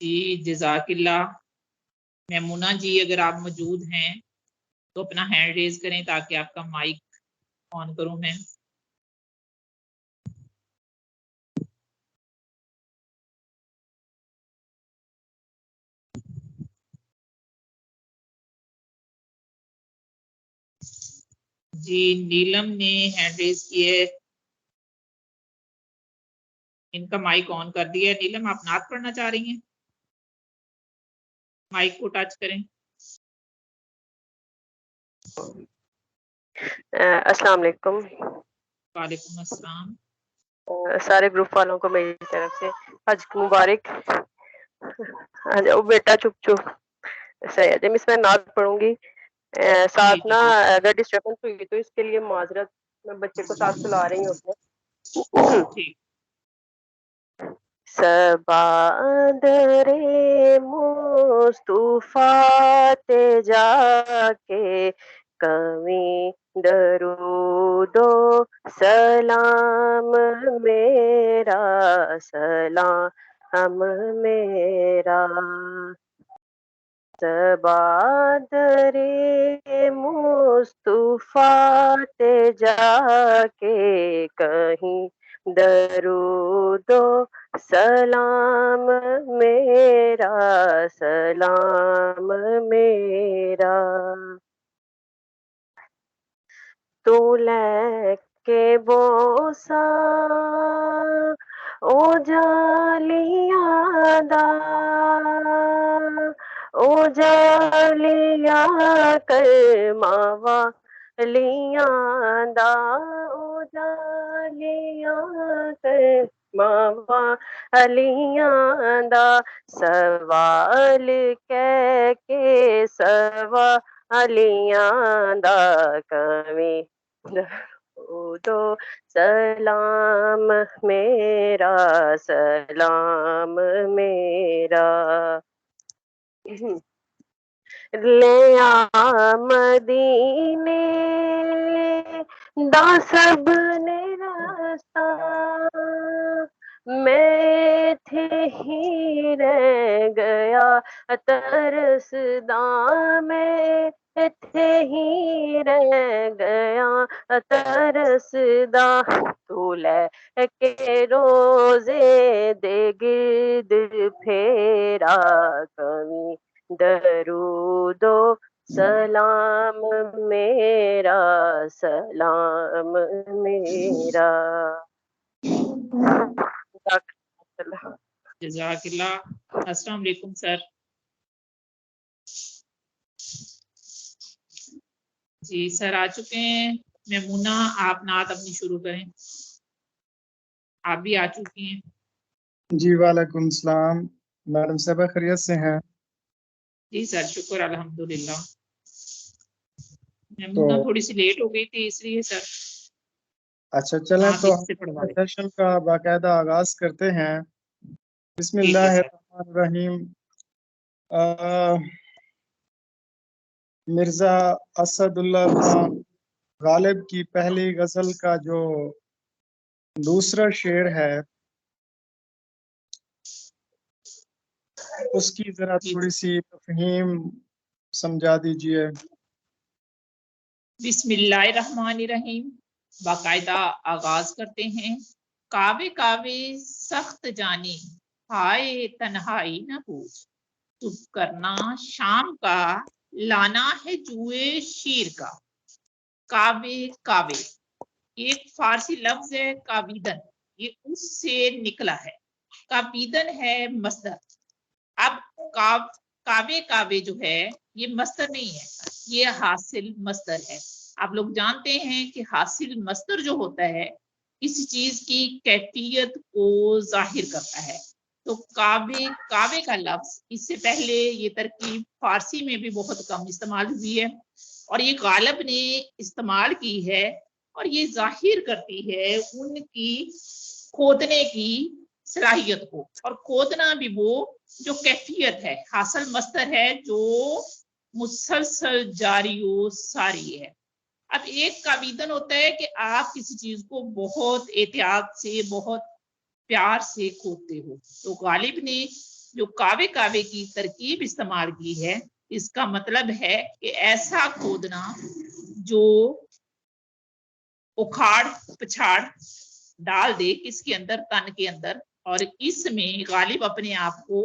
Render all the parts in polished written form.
जी जज़ाकिल्लाह। मैमुना जी अगर आप मौजूद हैं तो अपना हैंड रेज करें ताकि आपका माइक ऑन करूं मैं। जी नीलम ने हैंड रेज किए, इनका माइक ऑन कर दिया। नीलम आप नात पढ़ना चाह रही हैं? माइक को टच करें। अस्सलाम वालेकुम। वालेकुम अस्सलाम। सारे ग्रुप वालों को मेरी तरफ से हज मुबारक। आ जाओ बेटा, चुप चुप। सही है, मिस मैं नात पढ़ूंगी साथ ना। अगर डिस्टर्बेंस हुई तो इसके लिए माजरत, मैं बच्चे को साथ सुला रही हूँ अपने। सबादरे मुस्तफा ते जाके कमी दरूदो सलाम मेरा, सलाम मेरा। सबादरे मुस्तफा ते जाके कहीं दरूदो सलाम मेरा, सलाम मेरा। तू लेके बोसा ओ जालियां दा, ओ जालिया कर मावा लियां दा, ओ जालिया कर मावा अलियां दा। सवाल कह के सवा अलियां दा कमी दो सलाम मेरा, सलाम मेरा। ले आ मदीने दा सब ने रास्ता, मैं थे ही रह गया तरसदा, मैं थे ही रह गया तरसदा। तू लेके रोजे दे गिर्द फेरा कमी दरूदो सलाम मेरा, सलाम मेरा। जज़ाकिल्लाह। अस्सलाम वालेकुम सर। जी सर आ चुके हैं। मेमुना आप नात अपनी शुरू करें। आप भी आ चुकी हैं। जी वालेकुम सलाम। मैडम साहबा खैरियत से हैं? जी सर शुक्र अल्हम्दुलिल्लाह। तो मेमुना थोड़ी सी लेट हो गई थी इसलिए सर अच्छा चलें, नात तो इससे पढ़वा हम रहे। सेशन का बाकायदा आगाज करते हैं। ठीक है सर। बिस्मिल्लाहिर्रहमानिर्रहीम। मिर्जा असदुल्ला खान गालिब की पहली गजल का जो दूसरा शेर है उसकी जरा जी थोड़ी सी तफहीम समझा दीजिए। बिस्मिल्लाहिर्रहमानिर्रहीम। बाकायदा आगाज करते हैं। कावे कावे सख्त जानी, हाय तन्हाई न पूछ, चुप करना शाम का, लाना है जुए शीर का। कावे कावे एक फारसी लफ्ज है काविदन, ये उससे निकला है। काविदन है मस्दर। अब कावे कावे जो है ये मस्दर नहीं है, ये हासिल मस्दर है। आप लोग जानते हैं कि हासिल मस्दर जो होता है किसी चीज की कैफियत को जाहिर करता है। तो कावे कावे का लफ्ज इससे पहले ये तरकीब फारसी में भी बहुत कम इस्तेमाल हुई है और ये गालिब ने इस्तेमाल की है और ये जाहिर करती है उनकी खोदने की सलाहियत को। और खोदना भी वो जो कैफियत है, हासिल मस्तर है जो मुसलसल जारी सारी है। अब एक काविदन होता है कि आप किसी चीज को बहुत एहतियात से, बहुत प्यार से खोदते हो। तो गालिब ने जो कावे कावे की तरकीब इस्तेमाल की है, इसका मतलब है कि ऐसा खोदना जो उखाड़ पछाड़ डाल दे किसके अंदर, तन के अंदर। और इसमें गालिब अपने आप को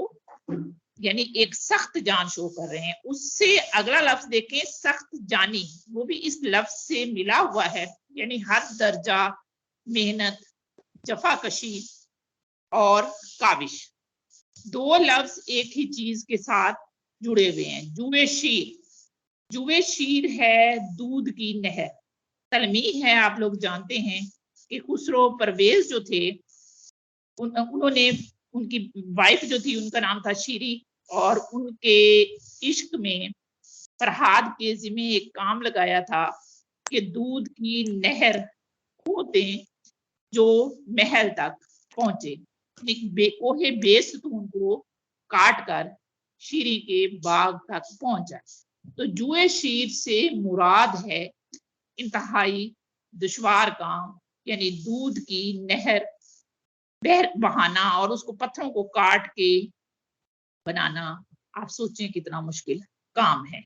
यानी एक सख्त जान शो कर रहे हैं। उससे अगला लफ्ज देखें सख्त जानी, वो भी इस लफ्ज से मिला हुआ है, यानी हर दर्जा मेहनत, जफाकशी और काविश। दो लफ्ज एक ही चीज के साथ जुड़े हुए हैं। जुए शीर, जुए शीर है दूध की नहर। तलमीह है, आप लोग जानते हैं कि खुसरो परवेज जो थे उन्होंने, उनकी वाइफ जो थी उनका नाम था शीरी, और उनके इश्क में फरहाद के जिम्मे एक काम लगाया था कि दूध की नहर खोदें जो महल तक पहुंचे। ओहे बेसतून को काट कर शीरी के बाग तक पहुंचा। तो जुए शीर से मुराद है इंतहाई दुश्वार काम, यानी दूध की नहर बहर बहाना और उसको पत्थरों को काट के बनाना। आप सोचें कितना मुश्किल काम है।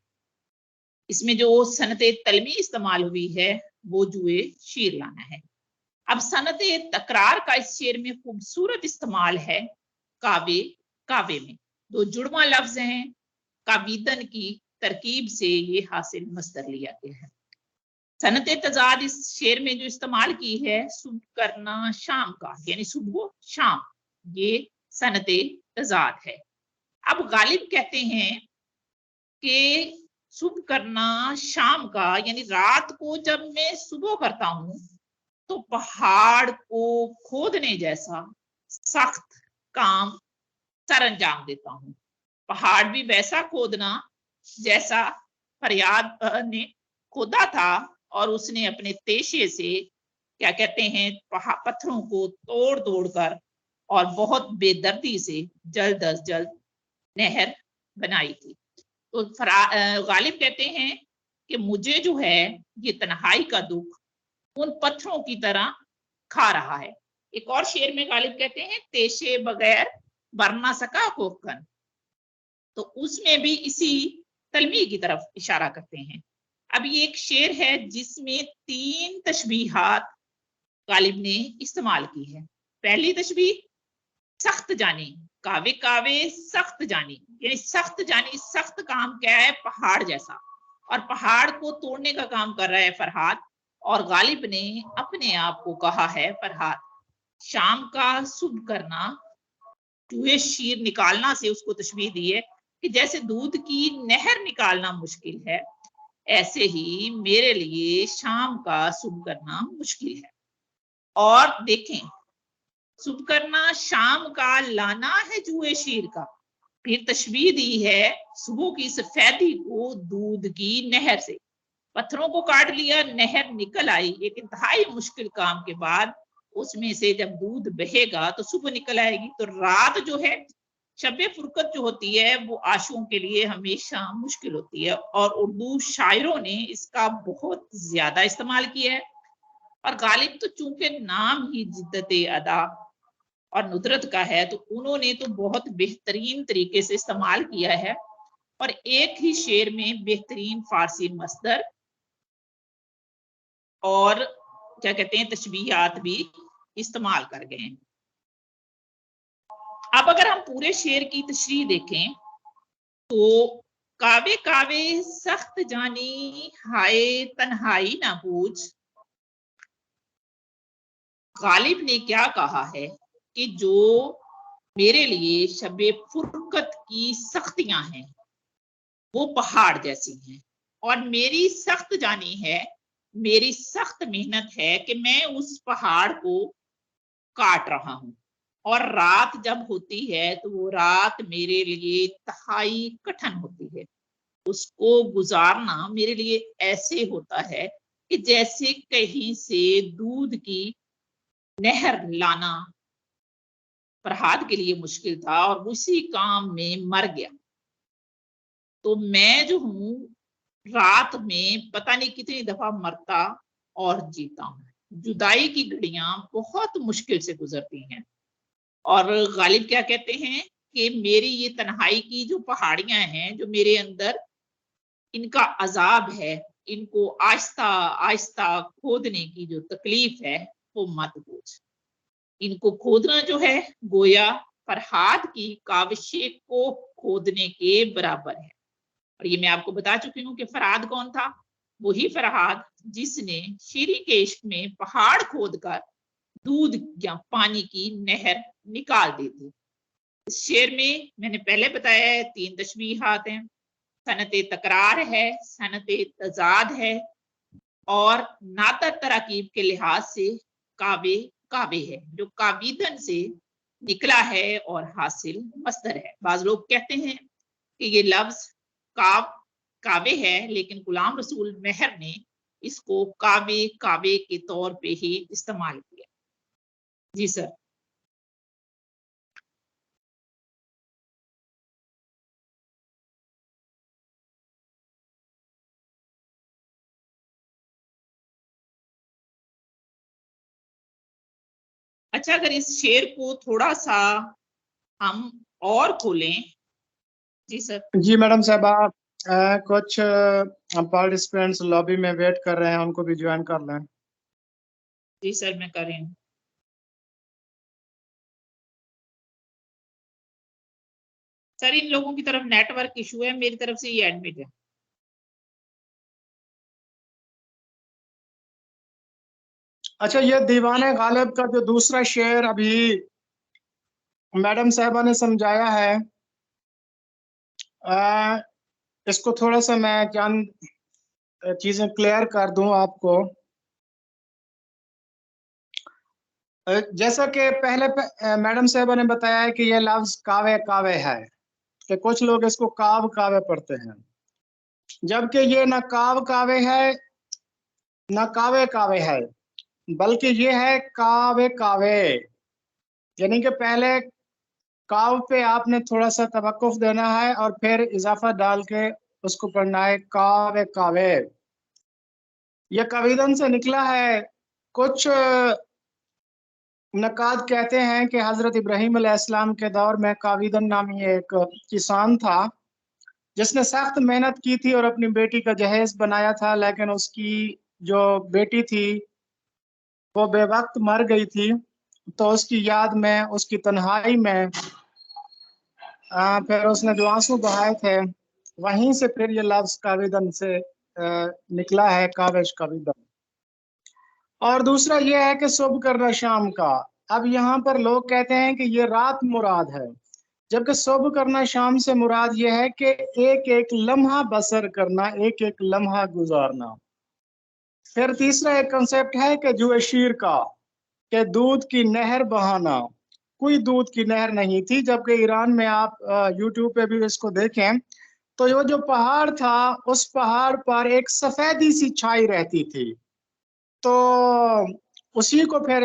इसमें जो सनते तलमी इस्तेमाल हुई है वो जुए शीर लाना है। अब सनते तकरार का इस शेर में खूबसूरत इस्तेमाल है। कावे कावे में दो जुड़वा लफ्ज हैं, काविदन की तरकीब से ये हासिल मस्दर लिया गया है। सनते तजाद इस शेर में जो इस्तेमाल की है, सुबह करना शाम का, यानी सुबह शाम, ये सनते तजाद है। अब गालिब कहते हैं कि सुबह करना शाम का, यानी रात को जब मैं सुबह करता हूं तो पहाड़ को खोदने जैसा सख्त काम सर अंजाम देता हूं। पहाड़ भी वैसा खोदना जैसा फरियाद ने खोदा था, और उसने अपने तेशे से क्या कहते हैं पत्थरों को तोड़ तोड़ कर और बहुत बेदर्दी से जल्द अज जल्द नहर बनाई थी। तो गालिब कहते हैं कि मुझे जो है ये तन्हाई का दुख उन पत्थरों की तरह खा रहा है। एक और शेर में गालिब कहते हैं तेशे बगैर बर ना सका कोकन, तो उसमें भी इसी तलमी की तरफ इशारा करते हैं। अब ये एक शेर है जिसमें 3 तशबीहात गालिब ने इस्तेमाल की है। पहली तशबीह सख्त जानी, कावे कावे सख्त जानी, यानी सख्त जानी, सख्त काम क्या है, पहाड़ जैसा, और पहाड़ को तोड़ने का काम कर रहा है फरहाद। और गालिब ने अपने आप को कहा है फरहाद। शाम का सुबह करना चूहे शीर निकालना से उसको तशबीह दी है कि जैसे दूध की नहर निकालना मुश्किल है, ऐसे ही मेरे लिए शाम का सुबह करना मुश्किल है। और देखें, सुबह करना शाम का लाना है चूहे शीर का, फिर तशबीह दी है सुबह की सफेदी को दूध की नहर से। पत्थरों को काट लिया, नहर निकल आई, एक इंतहाई मुश्किल काम के बाद उसमें से जब दूध बहेगा तो सुबह निकल आएगी। तो रात जो है, शबे फुरकत जो होती है, वो आशुओं के लिए हमेशा मुश्किल होती है, और उर्दू शायरों ने इसका बहुत ज्यादा इस्तेमाल किया है। और गालिब तो चूंकि नाम ही जिद्दत अदा और नुदरत का है, तो उन्होंने तो बहुत बेहतरीन तरीके से इस्तेमाल किया है, और एक ही शेर में बेहतरीन फारसी मस्दर और क्या कहते हैं तशबीहात भी इस्तेमाल कर गए हैं। अब अगर हम पूरे शेर की तशरीह देखें तो कावे कावे सख्त जानी हाय तन्हाई ना पूछ, गालिब ने क्या कहा है कि जो मेरे लिए शबे फुरकत की सख्तियां हैं वो पहाड़ जैसी हैं, और मेरी सख्त जानी है, मेरी सख्त मेहनत है कि मैं उस पहाड़ को काट रहा हूं, और रात जब होती है तो वो रात मेरे लिए इंतहाई कठिन होती है। उसको गुजारना मेरे लिए ऐसे होता है कि जैसे कहीं से दूध की नहर लाना फरहाद के लिए मुश्किल था और उसी काम में मर गया। तो मैं जो हूं रात में पता नहीं कितनी दफा मरता और जीता हूं। जुदाई की घड़ियां बहुत मुश्किल से गुजरती हैं। और गालिब क्या कहते हैं कि मेरी ये तन्हाई की जो पहाड़ियां हैं जो मेरे अंदर, इनका अजाब है, इनको आहिस्ता आहिस्ता खोदने की जो तकलीफ है वो मत पूछ। इनको खोदना जो है गोया फरहाद की काविशे को खोदने के बराबर है। और ये मैं आपको बता चुकी हूँ कि फरहाद कौन था। वही फरहाद जिसने शीरी के इश्क में पहाड़ खोदकर दूध या पानी की नहर निकाल दी थी। इस शेर में मैंने पहले बताया है 3 तशबीहात हैं। सनत तकरार है, सनत तजाद है, और नाता तराकीब के लिहाज से कावे कावे है, जो काविदन से निकला है और हासिल मस्दर है। बाज लोग कहते हैं कि ये लफ्ज कावे है, लेकिन गुलाम रसूल मेहर ने इसको कावे कावे के तौर पे ही इस्तेमाल किया। जी सर। अच्छा, अगर इस शेर को थोड़ा सा हम और खोलें। जी सर। जी मैडम साहबा, कुछ पार्टिसिपेंट्स लॉबी में वेट कर रहे हैं, उनको भी ज्वाइन कर लें। जी सर, मैं कर रही हूँ। सर, इन लोगों की तरफ नेटवर्क इशू है, मेरी तरफ से ये एडमिट है। अच्छा, ये दीवाने गालिब का जो दूसरा शेर अभी मैडम साहबा ने समझाया है, इसको थोड़ा सा मैं चंद चीजें क्लियर कर दूं आपको। जैसा कि पहले मैडम साहबा ने बताया है कि ये लफ्ज कावे कावे है, कि कुछ लोग इसको काव कावे पढ़ते हैं, जबकि ये न काव कावे है न कावे कावे है, बल्कि ये है कावे कावे। यानी कि पहले काव पे आपने थोड़ा सा तवक्कुफ देना है और फिर इजाफा डाल के उसको पढ़ना है कावे कावे। ये कविदन से निकला है। कुछ नकाद कहते हैं कि हजरत इब्राहीम अलैहिस्सलाम के दौर में काविदन नामी एक किसान था जिसने सख्त मेहनत की थी और अपनी बेटी का जहेज बनाया था, लेकिन उसकी जो बेटी थी वो बेवक्त मर गई थी। तो उसकी याद में, उसकी तन्हाई में फिर उसने जो आंसू बहाए थे, वहीं से फिर ये लफ्ज काविदन से निकला है, काविश काविदन। और दूसरा ये है कि सुबह करना शाम का, अब यहाँ पर लोग कहते हैं कि ये रात मुराद है, जबकि सुबह करना शाम से मुराद ये है कि एक एक लम्हा बसर करना, एक एक लम्हा गुजारना। फिर तीसरा एक कंसेप्ट है कि जुए शीर का, कि दूध की नहर बहाना। कोई दूध की नहर नहीं थी, जबकि ईरान में आप यूट्यूब पे भी इसको देखें तो वो जो पहाड़ था, उस पहाड़ पर एक सफेदी सी छाई रहती थी। तो उसी को फिर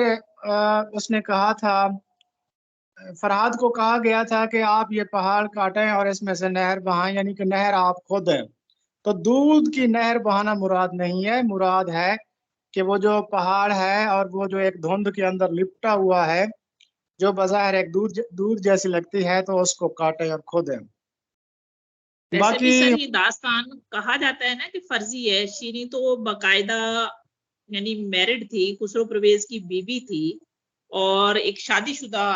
उसने कहा था, फरहाद को कहा गया था कि आप ये पहाड़ काटें और इसमें से नहर बहाएं, यानी कि नहर आप खोदें। तो दूध की नहर बहाना मुराद नहीं है, मुराद है कि वो जो पहाड़ है और वो जो एक धुंध के अंदर लिपटा हुआ है, जो बाजार एक दूध दूध जैसी लगती है, तो उसको काटे और खोदें। वैसे भी बाकी सर ये दास्तान कहा जाता है ना कि फर्जी है। शीरी तो बाकायदा यानी मैरिड थी, खुसरो परवेज की बीवी थी, और एक शादीशुदा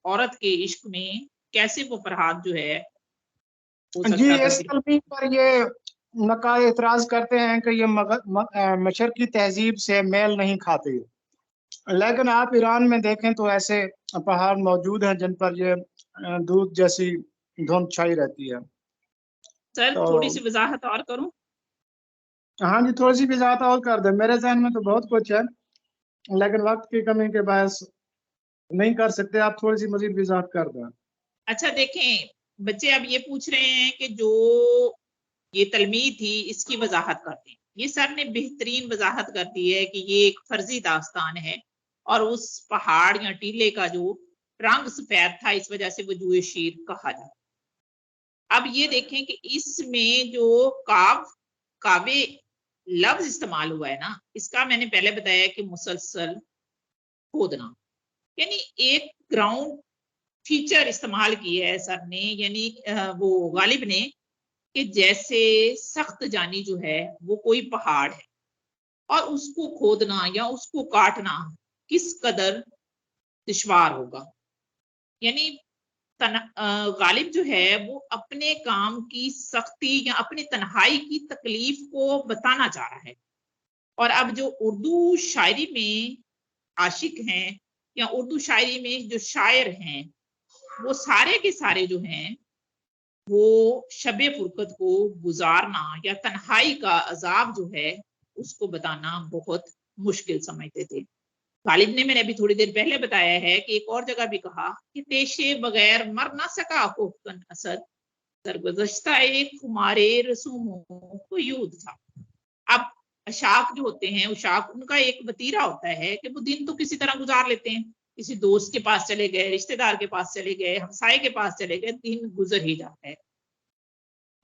औरत के इश्क में कैसे वो फरहाद जो है हो जी, सकता था इस फिर। तलबी पर ये नकारे इतराज करते हैं कि ये मशरकी तहजीब से मेल नहीं खाती, लेकिन आप ईरान में देखें तो ऐसे पहाड़ मौजूद हैं जिन पर ये दूध जैसी धुंध छाई रहती है। सर तो थोड़ी सी वजाहत और करूं। हाँ जी, थोड़ी सी भी ज्यादा और कर दे, मेरे जहन में तो बहुत कुछ है, लेकिन वक्त की कमी के बायस नहीं कर सकते। आप थोड़ी सी मजीद वजाहत कर दें। अच्छा देखें, बच्चे अब ये पूछ रहे हैं कि जो ये तलमी थी इसकी वजाहत करते हैं। ये सर ने बेहतरीन वजाहत कर दी है कि ये एक फर्जी दास्तान है, और उस पहाड़ या टीले का जो रंग सफेद था इस वजह से वो जुए शीर कहा जाता। अब ये देखें कि इसमें जो कावे लफ्ज इस्तेमाल हुआ है ना, इसका मैंने पहले बताया कि मुसलसल खोदना, यानी एक ग्राउंड फीचर इस्तेमाल किया है सर ने, यानी वो गालिब ने, कि जैसे सख्त जानी जो है वो कोई पहाड़ है और उसको खोदना या उसको काटना किस कदर दुश्वार होगा। यानी गालिब जो है वो अपने काम की सख्ती या अपनी तन्हाई की तकलीफ को बताना चाह रहा है। और अब जो उर्दू शायरी में आशिक हैं या उर्दू शायरी में जो शायर हैं, वो सारे के सारे जो हैं वो शबे फुरकत को गुजारना या तन्हाई का अजाब जो है उसको बताना बहुत मुश्किल समझते थे। गालिब ने, मैंने अभी थोड़ी देर पहले बताया है कि एक और जगह भी कहा कि पेशे बगैर मर ना सका कोफ्तन असद, सरगुज़श्ता एक खुमारे रसूमों को यूद था। अब अशाक जो होते हैं, उशाक, उनका एक वतीरा होता है कि वो दिन तो किसी तरह गुजार लेते हैं, किसी दोस्त के पास चले गए, रिश्तेदार के पास चले गए, हमसाये के पास चले गए, दिन गुजर ही जाता है।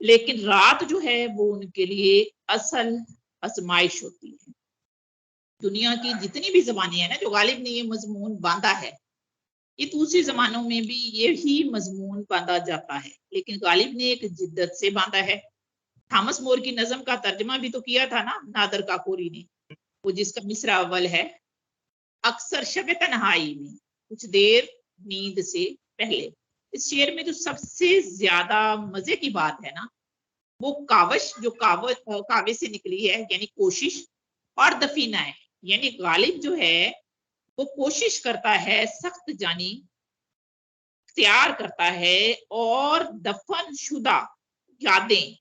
लेकिन रात जो है वो उनके लिए असल आजमाइश होती है। दुनिया की जितनी भी जबानें हैं ना, जो गालिब ने ये मजमून बांधा है, ये दूसरी जमानों में भी यही मजमून बांधा जाता है, लेकिन गालिब ने एक जिद्दत से बांधा है। थॉमस मोर की नज्म का तर्जमा भी तो किया था ना नादर काकोरी ने, वो जिसका मिसरा अव्वल है, अक्सर शब तन्हाई में कुछ देर नींद से पहले। इस शेर में जो सबसे ज्यादा मजे की बात है ना, वो कावश, जो कावे से निकली है यानी कोशिश, और दफीना है, यानी गालिब जो है वो कोशिश करता है, सख्त जानी इख्तियार करता है, और दफन शुदा यादें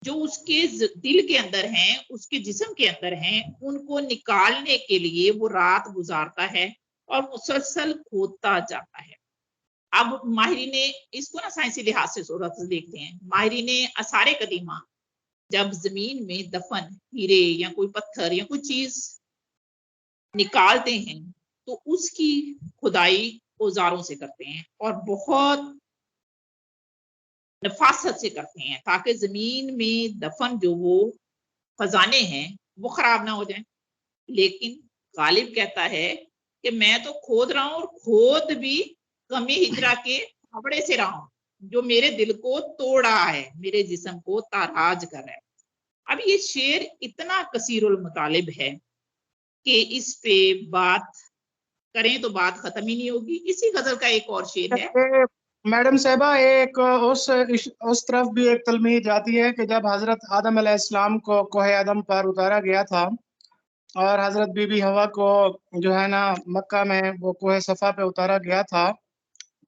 जो उसके दिल के अंदर हैं, उसके जिस्म के अंदर हैं, उनको निकालने के लिए वो रात गुजारता है और मुसलसल खोदता जाता है। अब माहिरी ने इसको ना साइंसी लिहाज से सूरत से देखते हैं। माहिरी ने आसारे कदीमा जब जमीन में दफन हीरे या कोई पत्थर या कोई चीज निकालते हैं तो उसकी खुदाई औजारों से करते हैं और बहुत नफासत से करते हैं, ताकि जमीन में दफन जो वो खजाने हैं वो खराब ना हो जाए। लेकिन गालिब कहता है कि मैं तो खोद रहा हूं और खोद भी कमी हिजरा के कपड़े से रहा हूं, जो मेरे दिल को तोड़ रहा है, मेरे जिस्म को ताराज कर रहा है। अब ये शेर इतना कसीरुल मुतालिब है कि इस पे बात करें तो बात खत्म ही नहीं होगी। इसी गजल का एक और शेर है। मैडम साहबा, एक उस तरफ भी एक तलमीज जाती है कि जब हजरत आदम अलैहिस्सलाम को कोहे आदम पर उतारा गया था और हजरत बीबी हवा को जो है ना मक्का में वो कोहे सफा पे उतारा गया था,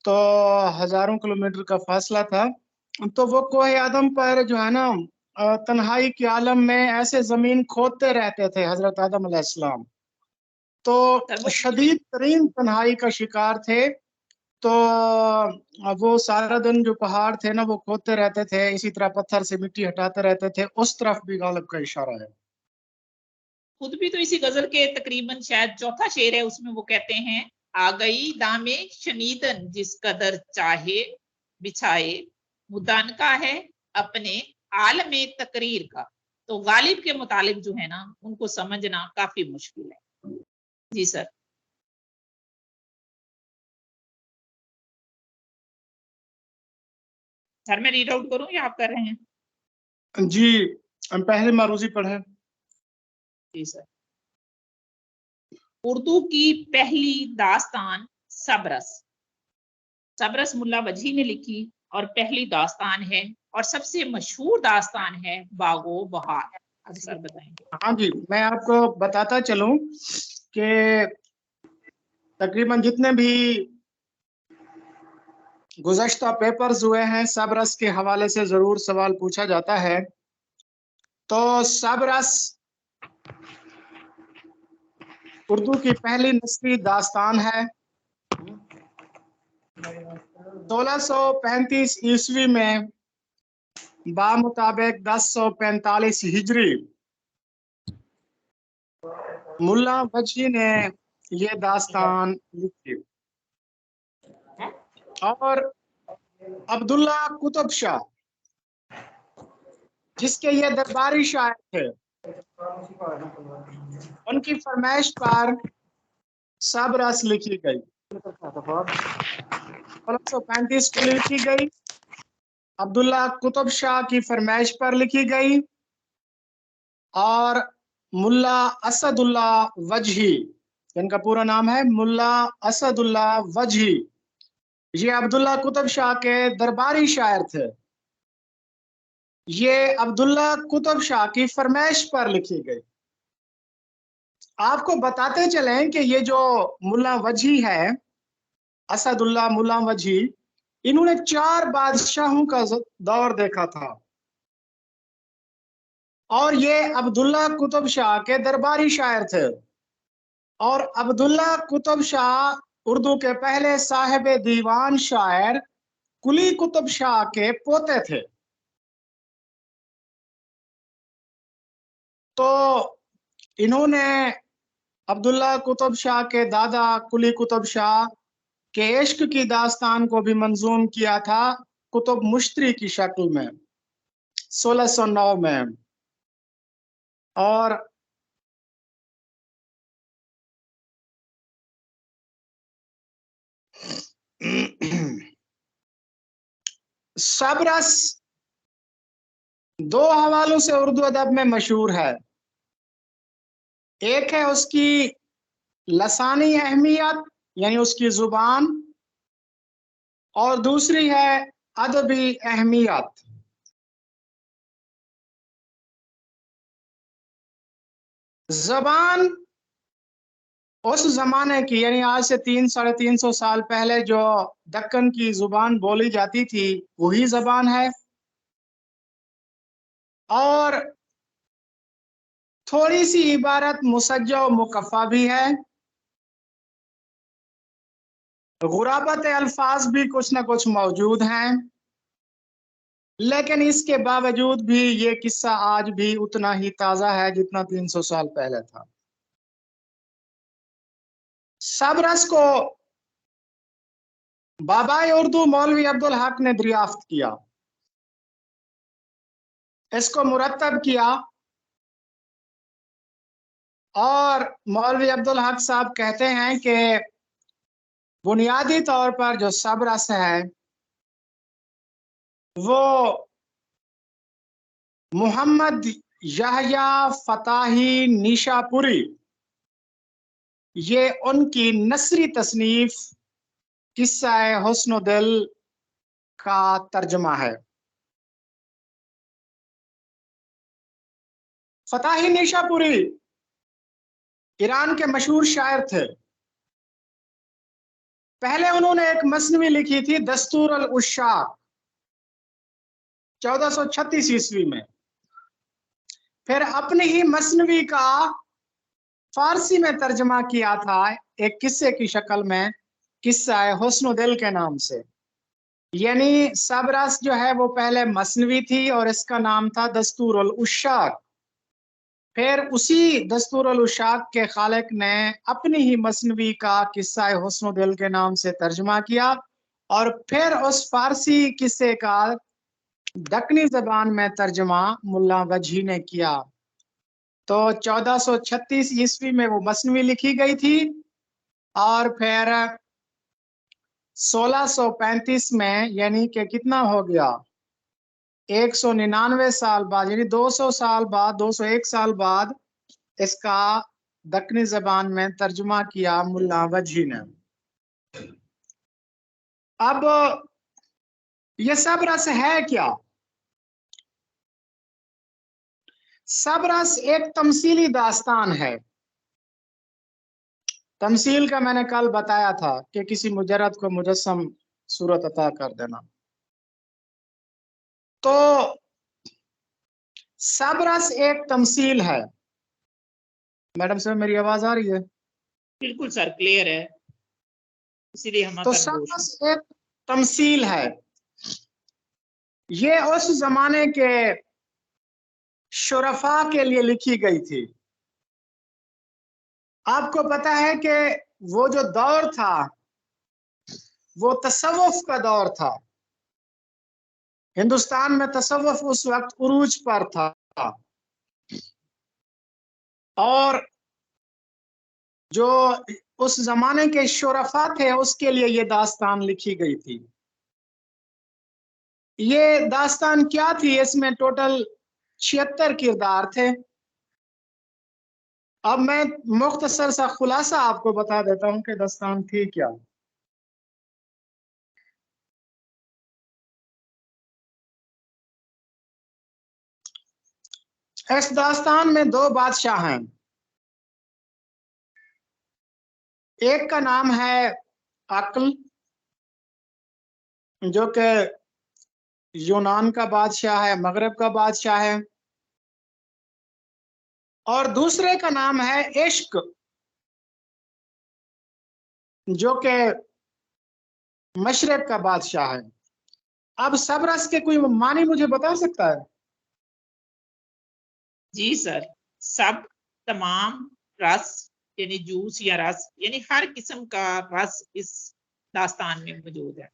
तो हजारों किलोमीटर का फासला था। तो वो कोहे आदम पर जो है ना तन्हाई के आलम में ऐसे जमीन खोदते रहते थे हजरत आदम अलैहिस्सलाम, सर तो वो शदीद तरीन तन्हाई का शिकार थे। तो वो सारा दिन जो पहाड़ थे ना वो खोदते रहते थे, इसी तरह पत्थर से मिट्टी हटाते रहते थे। उस तरफ भी गालिब का इशारा है। खुद भी तो इसी गजल के तकरीबन शायद चौथा शेर है, उसमें वो कहते हैं, आ गई दामे शनीदन जिस कदर चाहे बिछाए, मुदान का है अपने आलम तकरीर का। तो गालिब के मुतालिक जो है ना उनको समझना काफी मुश्किल है। जी सर। सर मैं रीड आउट करूं या आप कर रहे हैं? जी, हम पहले मारूजी पढ़े। जी सर। उर्दू की पहली दास्तान सबरस, सबरस मुल्ला वजी ने लिखी और पहली दास्तान है और सबसे मशहूर दास्तान है बागो बहार। अब सर बताएंगे। हाँ जी, मैं आपको बताता चलूं कि तकरीबन जितने भी गुज़श्ता पेपर्स हुए हैं, सबरस के हवाले से जरूर सवाल पूछा जाता है। तो सबरस उर्दू की पहली नस्री दास्तान है। 1635 ईस्वी में बामुताबिक 1045 हिजरी मुल्ला वजी ने ये दास्तान लिखी और अब्दुल्ला कुतुब शाह, जिसके ये दरबारी शायर थे, उनकी फरमाइश पर सबरस लिखी गई। 1635 को लिखी गई, अब्दुल्ला कुतुब शाह की फरमाइश पर लिखी गई और मुल्ला असदुल्ला वजही, जिनका पूरा नाम है मुल्ला असदुल्ला वजही, ये अब्दुल्ला कुतुब शाह के दरबारी शायर थे। ये अब्दुल्ला कुतुब शाह की फरमाइश पर लिखी गई। आपको बताते चलें कि ये जो मुल्ला वजही है, असदुल्ला मुल्ला वजही, इन्होंने 4 बादशाहों का दौर देखा था और ये अब्दुल्ला कुतुब शाह के दरबारी शायर थे। और अब्दुल्ला कुतुब शाह उर्दू के पहले साहिब दीवान शायर कुली कुतुब शाह के पोते थे। तो इन्होंने अब्दुल्ला कुतुब शाह के दादा कुली कुतुब शाह के इश्क की दास्तान को भी मंजूम किया था कुतुब मुश्तरी की शक्ल में 1609 में। और सबरस 2 हवालों से उर्दू अदब में मशहूर है। एक है उसकी लसानी अहमियत यानी उसकी जुबान, और दूसरी है अदबी अहमियत। जबान उस जमाने की यानी आज से 300-350 साल पहले जो दक्कन की जुबान बोली जाती थी वही जबान है। और थोड़ी सी इबारत मुसज्जा और मुकफ़ा भी है। गुराबत अल्फाज भी कुछ ना कुछ मौजूद हैं, लेकिन इसके बावजूद भी ये किस्सा आज भी उतना ही ताजा है जितना 300 साल पहले था। सबरस को बाबाए उर्दू मौलवी अब्दुल हक ने दरियाफ्त किया, इसको मुरत्तब किया और मौलवी अब्दुल हक साहब कहते हैं कि बुनियादी तौर पर जो सबरस है वो मोहम्मद यहया फताही निशापुरी, ये उनकी नसरी तसनीफ किस्सा हुस्न दिल का तर्जमा है। फताही निशापुरी ईरान के मशहूर शायर थे। पहले उन्होंने एक मसनवी लिखी थी दस्तूर अल उशाक 1436 ईस्वी में। फिर अपनी ही मसनवी का फारसी में तर्जमा किया था एक किस्से की शक्ल में, किस्सा है हुस्न दिल के नाम से। यानी सबरस जो है वो पहले मसनवी थी और इसका नाम था दस्तूर अल उशाक। फिर उसी दस्तूर अल उशाक के खालिक ने अपनी ही मसनवी का किस्सा हुस्न दिल के नाम से तर्जमा किया और फिर उस फारसी किस्से का दक्कनी जबान में तर्जमा मुल्ला वजही ने किया। तो 1436 ईस्वी में वो मसनवी लिखी गई थी और फिर 1635 में, यानी कि कितना हो गया, 199 साल बाद, यानी 200 साल बाद, 201 साल बाद इसका दक्कनी जबान में तर्जुमा किया मुल्ला वजही ने। अब ये सबरस है क्या? सबरस एक तमसीली दास्तान है। तमसील का मैंने कल बताया था कि किसी मुजर्रद को मुजस्सम सूरत अता कर देना। तो सबरस एक तमसील है। मैडम साहब मेरी आवाज आ रही है? बिल्कुल सर, क्लियर है, इसीलिए हम तो सबरस एक तमसील है। ये उस जमाने के शुरफा के लिए लिखी गई थी। आपको पता है कि वो जो दौर था वो तसव्वुफ का दौर था। हिंदुस्तान में तसव्वुफ उस वक्त उरूज पर था और जो उस जमाने के शुरफा थे उसके लिए ये दास्तान लिखी गई थी। ये दास्तान क्या थी? इसमें टोटल 76 किरदार थे। अब मैं मुख्तसर सा खुलासा आपको बता देता हूं कि दास्तान थी क्या। इस दास्तान में दो बादशाह हैं। एक का नाम है अक्ल, जो कि यूनान का बादशाह है, मगरब का बादशाह है, और दूसरे का नाम है इश्क, जो कि मशरक का बादशाह है। अब सबरस के कोई मानी मुझे बता सकता है? जी सर, सब, तमाम, रस यानी जूस या रस, यानी हर किस्म का रस इस दास्तान में मौजूद है।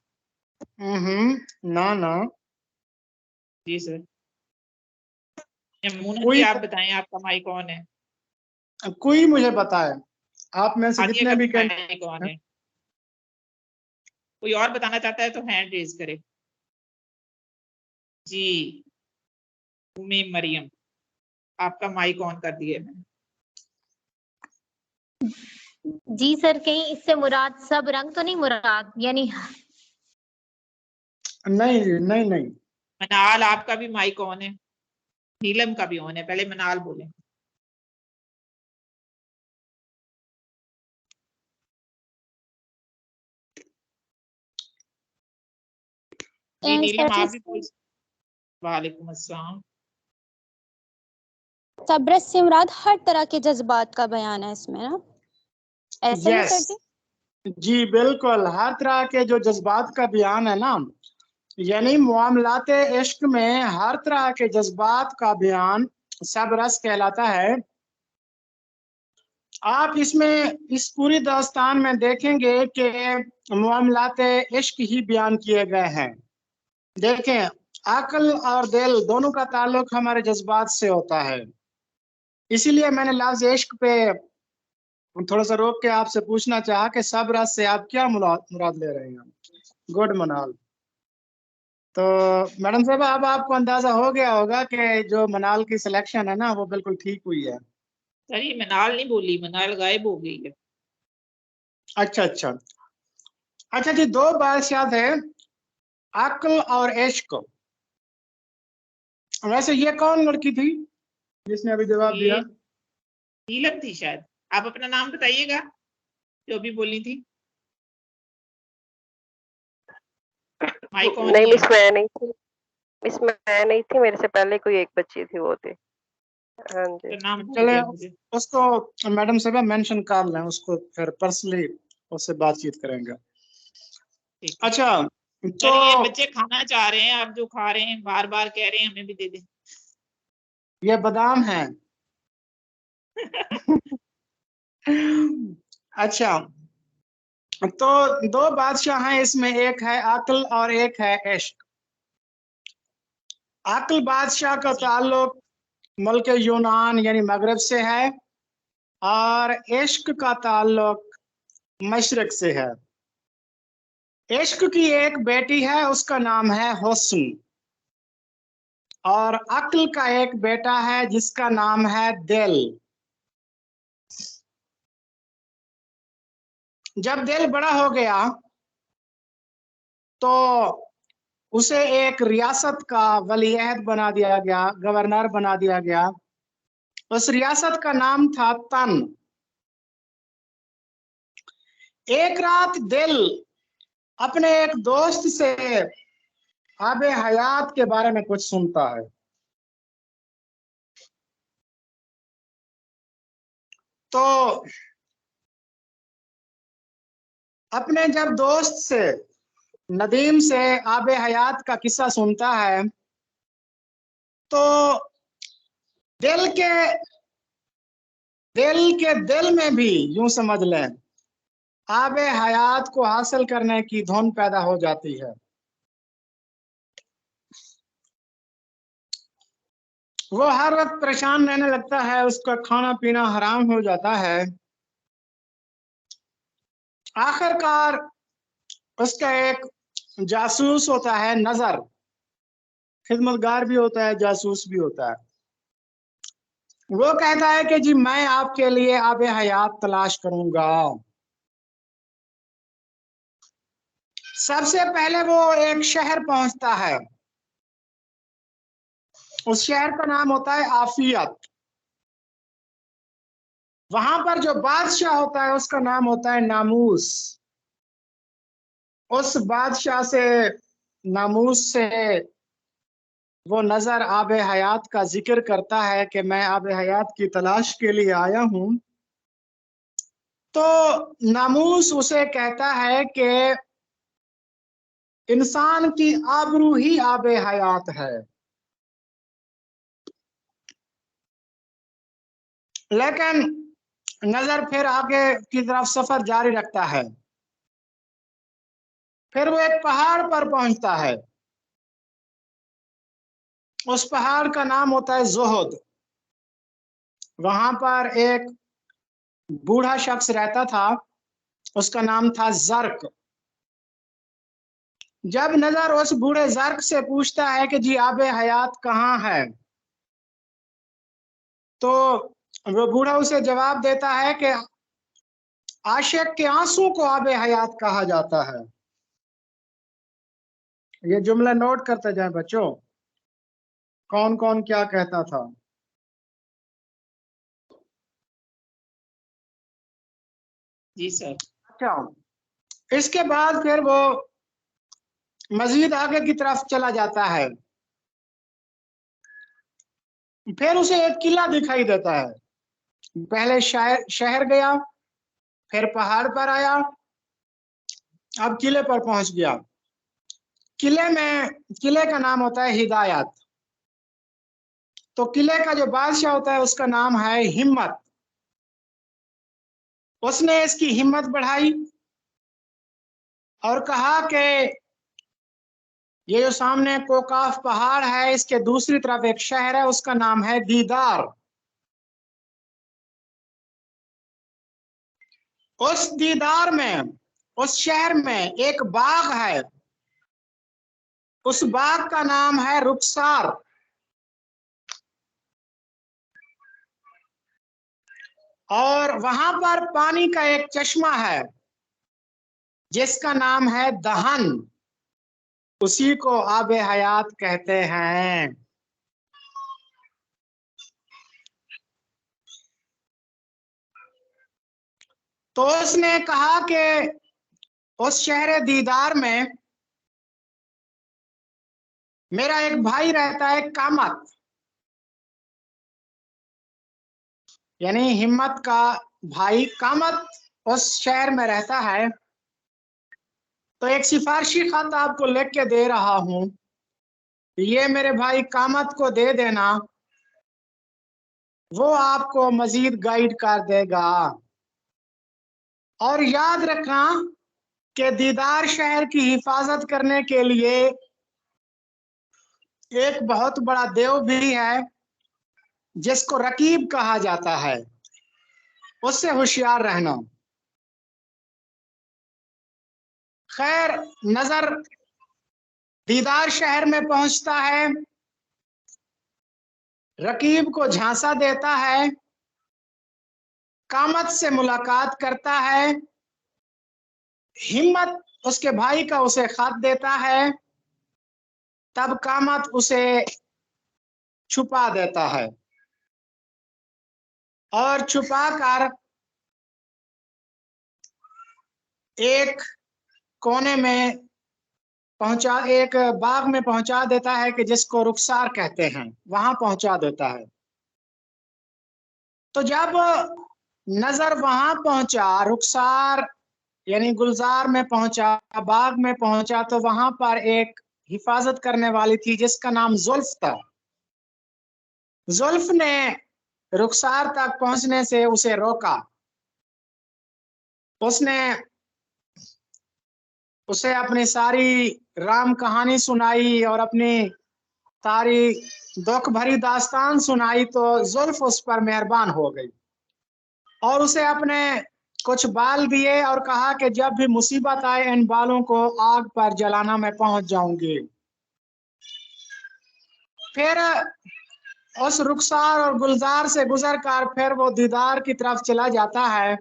ना ना। जी सर। यमुना जी, कोई आप बताएं, आपका माई कौन है? कोई मुझे बताए, आप में से आदिया जितने का भी कह माई कौन है? कोई और बताना चाहता है तो हैंड रेज करे। जी, उम्मे मरियम, आपका माइक ऑन कर दिए मैंने। जी सर, कहीं इससे मुराद सब रंग तो नहीं मुराद, यानी नहीं नहीं नहीं। मनाल, आपका भी माइक ऑन है, नीलम का भी ऑन है, पहले मनाल बोले। जी नीलम, आप भी बोल। वालेकुम अस्सलाम। सबरस से मुराद हर तरह के जज्बात का बयान है इसमें ना, ऐसा ही सर जी? जी बिल्कुल, हर तरह के जो जज्बात का बयान है ना, यानी मामलाते इश्क में हर तरह के जज्बात का बयान सबरस कहलाता है। आप इसमें इस पूरी दास्तान में देखेंगे कि मामलाते इश्क ही बयान किए गए हैं। देखें, अक्ल और दिल दोनों का ताल्लुक हमारे जज्बात से होता है। इसीलिए मैंने लफ्ज़ इश्क पे थोड़ा सा रोक के आपसे पूछना चाहा कि सबरस से आप क्या मुराद ले रहे हैं। गुड मनाल। तो मैडम साहब, अब आपको अंदाजा हो गया होगा कि जो मनाल की सिलेक्शन है ना वो बिल्कुल ठीक हुई है। सर ये मनाल नहीं बोली, मनाल गायब हो गई है। अच्छा अच्छा अच्छा जी, दो बादशाह थे, अक्ल और इश्क। वैसे ये कौन लड़की थी जिसने अभी जवाब दिया? ये नीलम थी शायद, आप अपना नाम बताइएगा जो भी बोली थी। माइक ऑन नहीं ही मिस है। मैं नहीं थी, मिस मैं नहीं थी, मेरे से पहले कोई एक बच्ची थी, वो थी। हाँ जी। तो नाम भूल चले गया मुझे। उसको मैडम साहब मेंशन कर लें, उसको फिर पर्सनली उससे बातचीत करेंगे। ठीक है। अच्छा तो चलिए, बच्चे खाना चाह रहे हैं, आप जो खा रहे हैं बार बार कह रहे हैं हमें भी दे दें। ये बादाम है। अच्छा तो दो बादशाह हैं इसमें, एक है अक्ल और एक है इश्क। अक्ल बादशाह का ताल्लुक मुल्क यूनान यानी मगरब से है, और इश्क का ताल्लुक मशरक से है। इश्क की एक बेटी है, उसका नाम है हुस्न, और अक्ल का एक बेटा है जिसका नाम है दिल। जब दिल बड़ा हो गया तो उसे एक रियासत का वलीअहद बना दिया गया, गवर्नर बना दिया गया। उस रियासत का नाम था तन। एक रात दिल अपने एक दोस्त से आबे हयात के बारे में कुछ सुनता है। तो अपने जब दोस्त से, नदीम से आबे हयात का किस्सा सुनता है, तो दिल के दिल में भी यूं समझ लें आबे हयात को हासिल करने की धुन पैदा हो जाती है। वो हर वक्त परेशान रहने लगता है, उसका खाना पीना हराम हो जाता है। आखिरकार उसका एक जासूस होता है, नजर, खिदमतगार भी होता है, जासूस भी होता है। वो कहता है कि जी मैं आपके लिए आबे हयात तलाश करूंगा। सबसे पहले वो एक शहर पहुंचता है, उस शहर का नाम होता है आफियत। वहां पर जो बादशाह होता है उसका नाम होता है नामूस। उस बादशाह से, नामूस से वो नजर आबे हयात का जिक्र करता है कि मैं आबे हयात की तलाश के लिए आया हूं। तो नामूस उसे कहता है कि इंसान की आबरू ही आबे हयात है। लेकिन नजर फिर आगे की तरफ सफर जारी रखता है। फिर वो एक पहाड़ पर पहुंचता है, उस पहाड़ का नाम होता है जोहद। वहां पर एक बूढ़ा शख्स रहता था, उसका नाम था जर्क। जब नजर उस बूढ़े जर्क से पूछता है कि जी आबे हयात कहाँ है, तो वो बूढ़ा उसे जवाब देता है कि आशिक के आंसू को आबे हयात कहा जाता है। ये जुमला नोट करते जाएं बच्चों, कौन कौन क्या कहता था। जी सर। अच्छा इसके बाद फिर वो मजीद आगे की तरफ चला जाता है। फिर उसे एक किला दिखाई देता है। पहले शहर गया, फिर पहाड़ पर आया, अब किले पर पहुंच गया। किले का नाम होता है हिदायत। तो किले का जो बादशाह होता है उसका नाम है हिम्मत। उसने इसकी हिम्मत बढ़ाई और कहा कि ये जो सामने कोकाफ पहाड़ है, इसके दूसरी तरफ एक शहर है, उसका नाम है दीदार। उस दीदार में, उस शहर में एक बाग है, उस बाग का नाम है रुखसार। और वहां पर पानी का एक चश्मा है जिसका नाम है दहन, उसी को आबे हयात कहते हैं। तो उसने कहा कि उस शहर दीदार में मेरा एक भाई रहता है कामत, यानी हिम्मत का भाई कामत उस शहर में रहता है। तो एक सिफारिशी खत आपको लिख के दे रहा हूं, ये मेरे भाई कामत को दे देना, वो आपको मजीद गाइड कर देगा। और याद रखना कि दीदार शहर की हिफाजत करने के लिए एक बहुत बड़ा देव भी है जिसको रकीब कहा जाता है, उससे होशियार रहना। खैर, नजर दीदार शहर में पहुंचता है, रकीब को झांसा देता है, कामत से मुलाकात करता है, हिम्मत उसके भाई का उसे खत देता है, तब कामत उसे छुपा देता है और छुपा कर एक कोने में पहुंचा, एक बाग में पहुंचा देता है कि जिसको रुखसार कहते हैं, वहां पहुंचा देता है। तो जब नजर वहां पहुंचा, रुखसार यानी गुलजार में पहुंचा, बाग में पहुंचा, तो वहां पर एक हिफाजत करने वाली थी जिसका नाम जुल्फ था। जुल्फ ने रुखसार तक पहुंचने से उसे रोका। उसने उसे अपनी सारी राम कहानी सुनाई और अपनी सारी दुख भरी दास्तान सुनाई। तो जुल्फ उस पर मेहरबान हो गई और उसे अपने कुछ बाल दिए और कहा कि जब भी मुसीबत आए इन बालों को आग पर जलाना, मैं पहुंच जाऊंगी। फिर उस रुखसार और गुलजार से गुजर कर फिर वो दीदार की तरफ चला जाता है।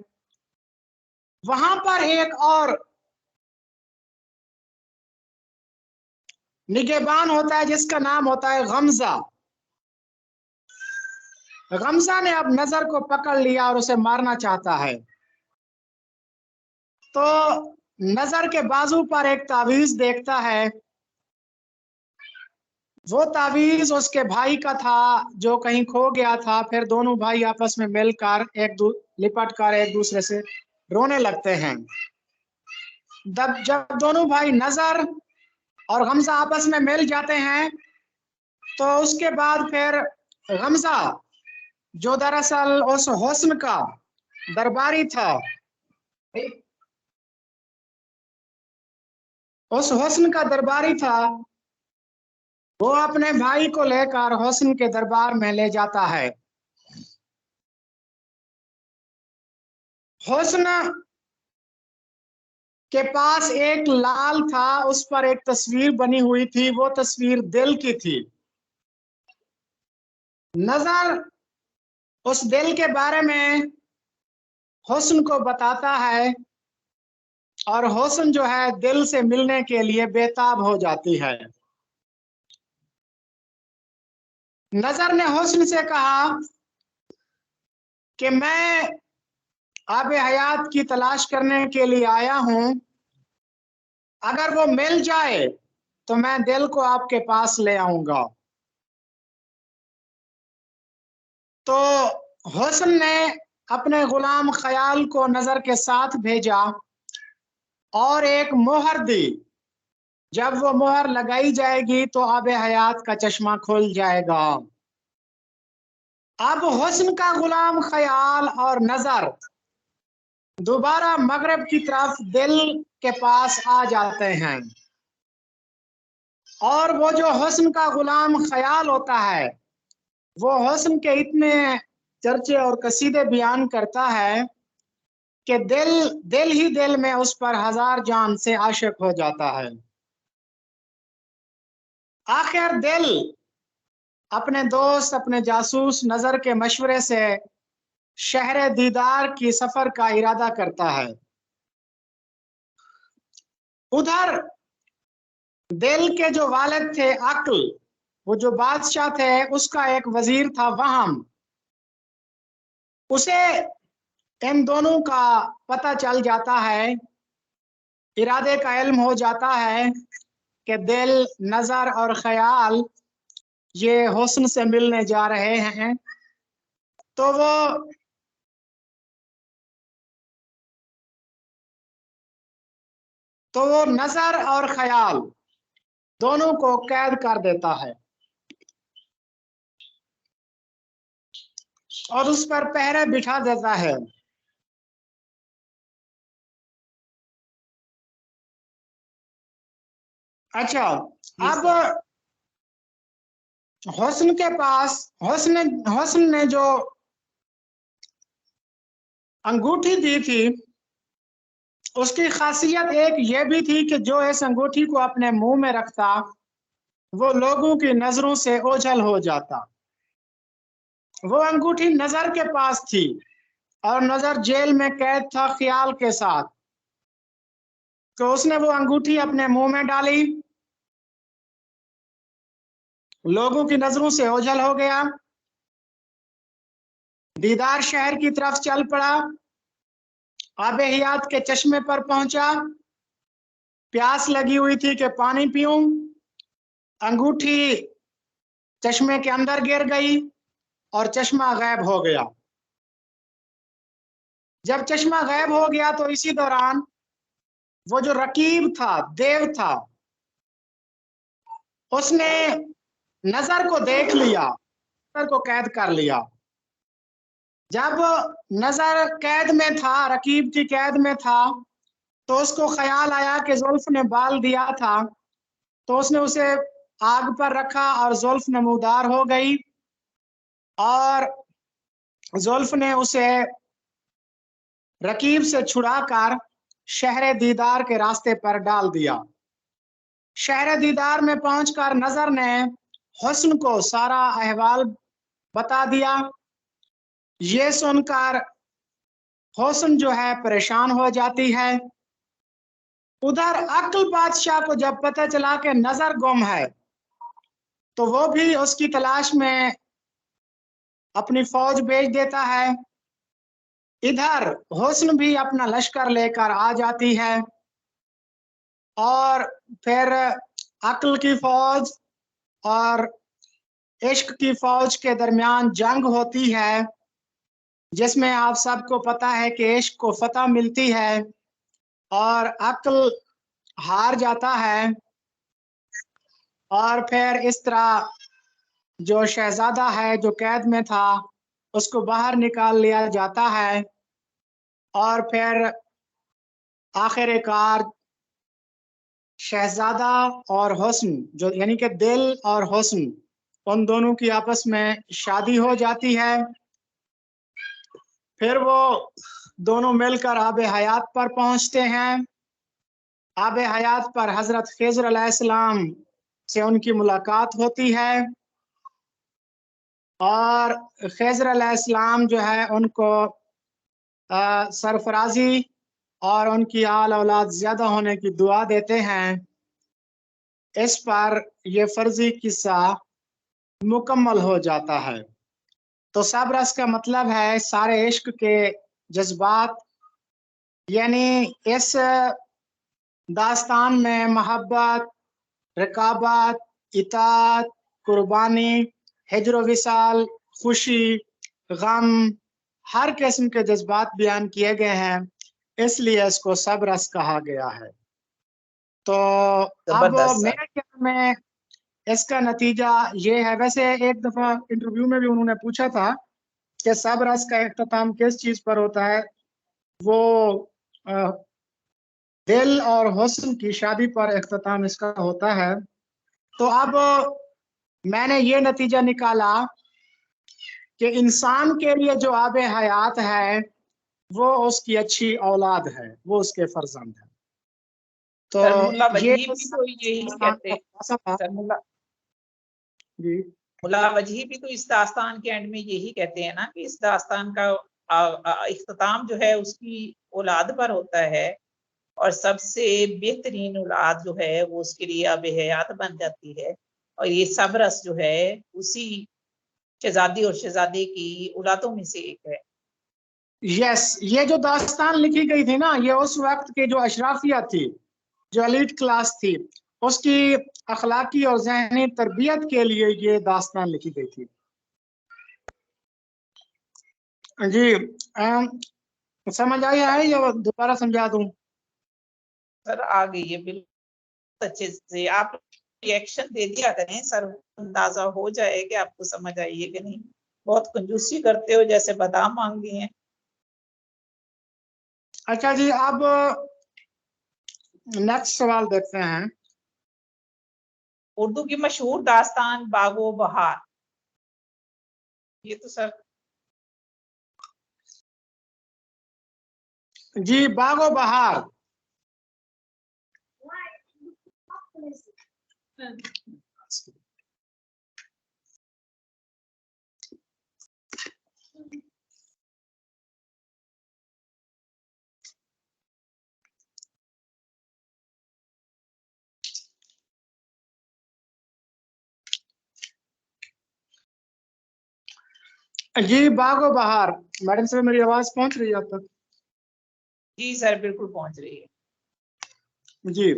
वहां पर एक और निगहबान होता है जिसका नाम होता है गमजा। गमजा ने अब नजर को पकड़ लिया और उसे मारना चाहता है। तो नजर के बाजू पर एक तावीज देखता है। वो तावीज उसके भाई का था जो कहीं खो गया था। फिर दोनों भाई आपस में मिलकर लिपट कर एक दूसरे से रोने लगते हैं। जब दोनों भाई नजर और गमजा आपस में मिल जाते हैं तो उसके बाद फिर गमजा, जो दरअसल उस हुस्न का दरबारी था, उस हुस्न का दरबारी था, वो अपने भाई को लेकर हुस्न के दरबार में ले जाता है। हुस्न के पास एक लाल था, उस पर एक तस्वीर बनी हुई थी, वो तस्वीर दिल की थी। नजर उस दिल के बारे में हुस्न को बताता है और हुस्न जो है दिल से मिलने के लिए बेताब हो जाती है। नजर ने हुस्न से कहा कि मैं आब हयात की तलाश करने के लिए आया हूं, अगर वो मिल जाए तो मैं दिल को आपके पास ले आऊंगा। तो हुस्न ने अपने गुलाम ख्याल को नजर के साथ भेजा और एक मोहर दी। जब वो मोहर लगाई जाएगी तो आब हयात का चश्मा खुल जाएगा। अब हुस्न का गुलाम ख्याल और नजर दोबारा मगरब की तरफ दिल के पास आ जाते हैं और वो जो हुस्न का गुलाम ख्याल होता है वो हुस्न के इतने चर्चे और कसीदे बयान करता है कि दिल ही दिल में उस पर हजार जान से आशिक हो जाता है। आखिर दिल अपने दोस्त, अपने जासूस नजर के मशवरे से शहर दीदार की सफर का इरादा करता है। उधर दिल के जो वालिद थे अक्ल, वो जो बादशाह थे, उसका एक वजीर था वहम। उसे इन दोनों का पता चल जाता है, इरादे का इल्म हो जाता है कि दिल, नजर और ख्याल ये हुस्न से मिलने जा रहे हैं, तो वो नजर और ख्याल दोनों को कैद कर देता है और उस पर पहरे बिठा देता है। अच्छा, अब हुस्न के पास, हुस्न ने जो अंगूठी दी थी, उसकी खासियत एक ये भी थी कि जो इस अंगूठी को अपने मुंह में रखता वो लोगों की नजरों से ओझल हो जाता। वो अंगूठी नजर के पास थी और नजर जेल में कैद था ख्याल के साथ, तो उसने वो अंगूठी अपने मुंह में डाली, लोगों की नजरों से ओझल हो गया, दीदार शहर की तरफ चल पड़ा, आबे हयात के चश्मे पर पहुंचा, प्यास लगी हुई थी कि पानी पीऊं, अंगूठी चश्मे के अंदर गिर गई और चश्मा गायब हो गया। जब चश्मा गायब हो गया तो इसी दौरान वो जो रकीब था, देव था, उसने नजर को देख लिया, नजर को कैद कर लिया। जब नजर कैद में था, रकीब की कैद में था, तो उसको ख्याल आया कि जुल्फ ने बाल दिया था, तो उसने उसे आग पर रखा और जुल्फ नमूदार हो गई और जुल्फ ने उसे रकीब से छुड़ाकर शहर दीदार के रास्ते पर डाल दिया। शहर दीदार में पहुंचकर नजर ने हुस्न को सारा अहवाल बता दिया। ये सुनकर हुस्न जो है परेशान हो जाती है। उधर अक्ल बादशाह को जब पता चला कि नजर गुम है, तो वो भी उसकी तलाश में अपनी फौज भेज देता है। इधर हुस्न भी अपना लश्कर लेकर आ जाती है और फिर अक्ल की फौज और इश्क की फौज के दरमियान जंग होती है, जिसमें आप सबको पता है कि इश्क को फतह मिलती है और अक्ल हार जाता है। और फिर इस तरह जो शहजादा है जो कैद में था, उसको बाहर निकाल लिया जाता है और फिर आखिरकार शहजादा और हुस्न, जो यानी कि दिल और हुस्न, उन दोनों की आपस में शादी हो जाती है। फिर वो दोनों मिलकर आबे हयात पर पहुंचते हैं। आबे हयात पर हजरत खिज़र अलैहिस्सलाम से उनकी मुलाकात होती है और खिज़र अलैहिस्सलाम जो है उनको सरफराजी और उनकी आल औलाद ज्यादा होने की दुआ देते हैं। इस पर यह फर्जी किस्सा मुकम्मल हो जाता है। तो सब रस का मतलब है सारे इश्क के जज्बात, यानी इस दास्तान में मोहब्बत, रकाबत, इताअत, कुर्बानी, हिज्र विसाल, खुशी, गम, हर किस्म के जज्बात बयान किए गए हैं, इसलिए इसको सब रस कहा गया है। तो अब मेरे ख्याल में इसका नतीजा ये है, वैसे एक दफा इंटरव्यू में भी उन्होंने पूछा था कि सब रस का इख्तिताम किस चीज पर होता है, वो दिल और हुस्न की शादी पर इख्तिताम इसका होता है। तो अब मैंने ये नतीजा निकाला कि इंसान के लिए जो आबे हयात है वो उसकी अच्छी औलाद है, वो उसके फर्जंद है। तो सर मुल्ला ये वजही भी तो यही कहते सर मुल्ला वजही भी तो इस दास्तान के एंड में यही कहते हैं ना कि इस दास्तान का इख्तिताम जो है उसकी औलाद पर होता है और सबसे बेहतरीन औलाद जो है वो उसके लिए आबे हयात बन जाती है। और ये सब रस जो है उसी शहजादी और शहजादे की औलादों में से एक है। यस, ये जो दास्तान लिखी गई थी ना, ये उस वक्त के जो अशराफिया थी, जो एलीट क्लास थी, उसकी अखलाकी और जहनी तरबियत के लिए ये दास्तान लिखी गई थी। जी, समझ आया है या दोबारा समझा दूं? सर आ गई है बिल्कुल अच्छे से। आप रिएक्शन दे दिया करें सर, अंदाजा हो जाए कि आपको समझ आई है कि नहीं। बहुत कंजूसी करते हो, जैसे बादाम मांगी हैं। अच्छा जी, अब नेक्स्ट सवाल देखते हैं। उर्दू की मशहूर दास्तान बागो बहार, ये तो सर जी, बागो बहार। जी, बागो बहार। मैडम साहब, मेरी आवाज पहुंच रही है आप तक? जी सर बिल्कुल पहुंच रही है। जी,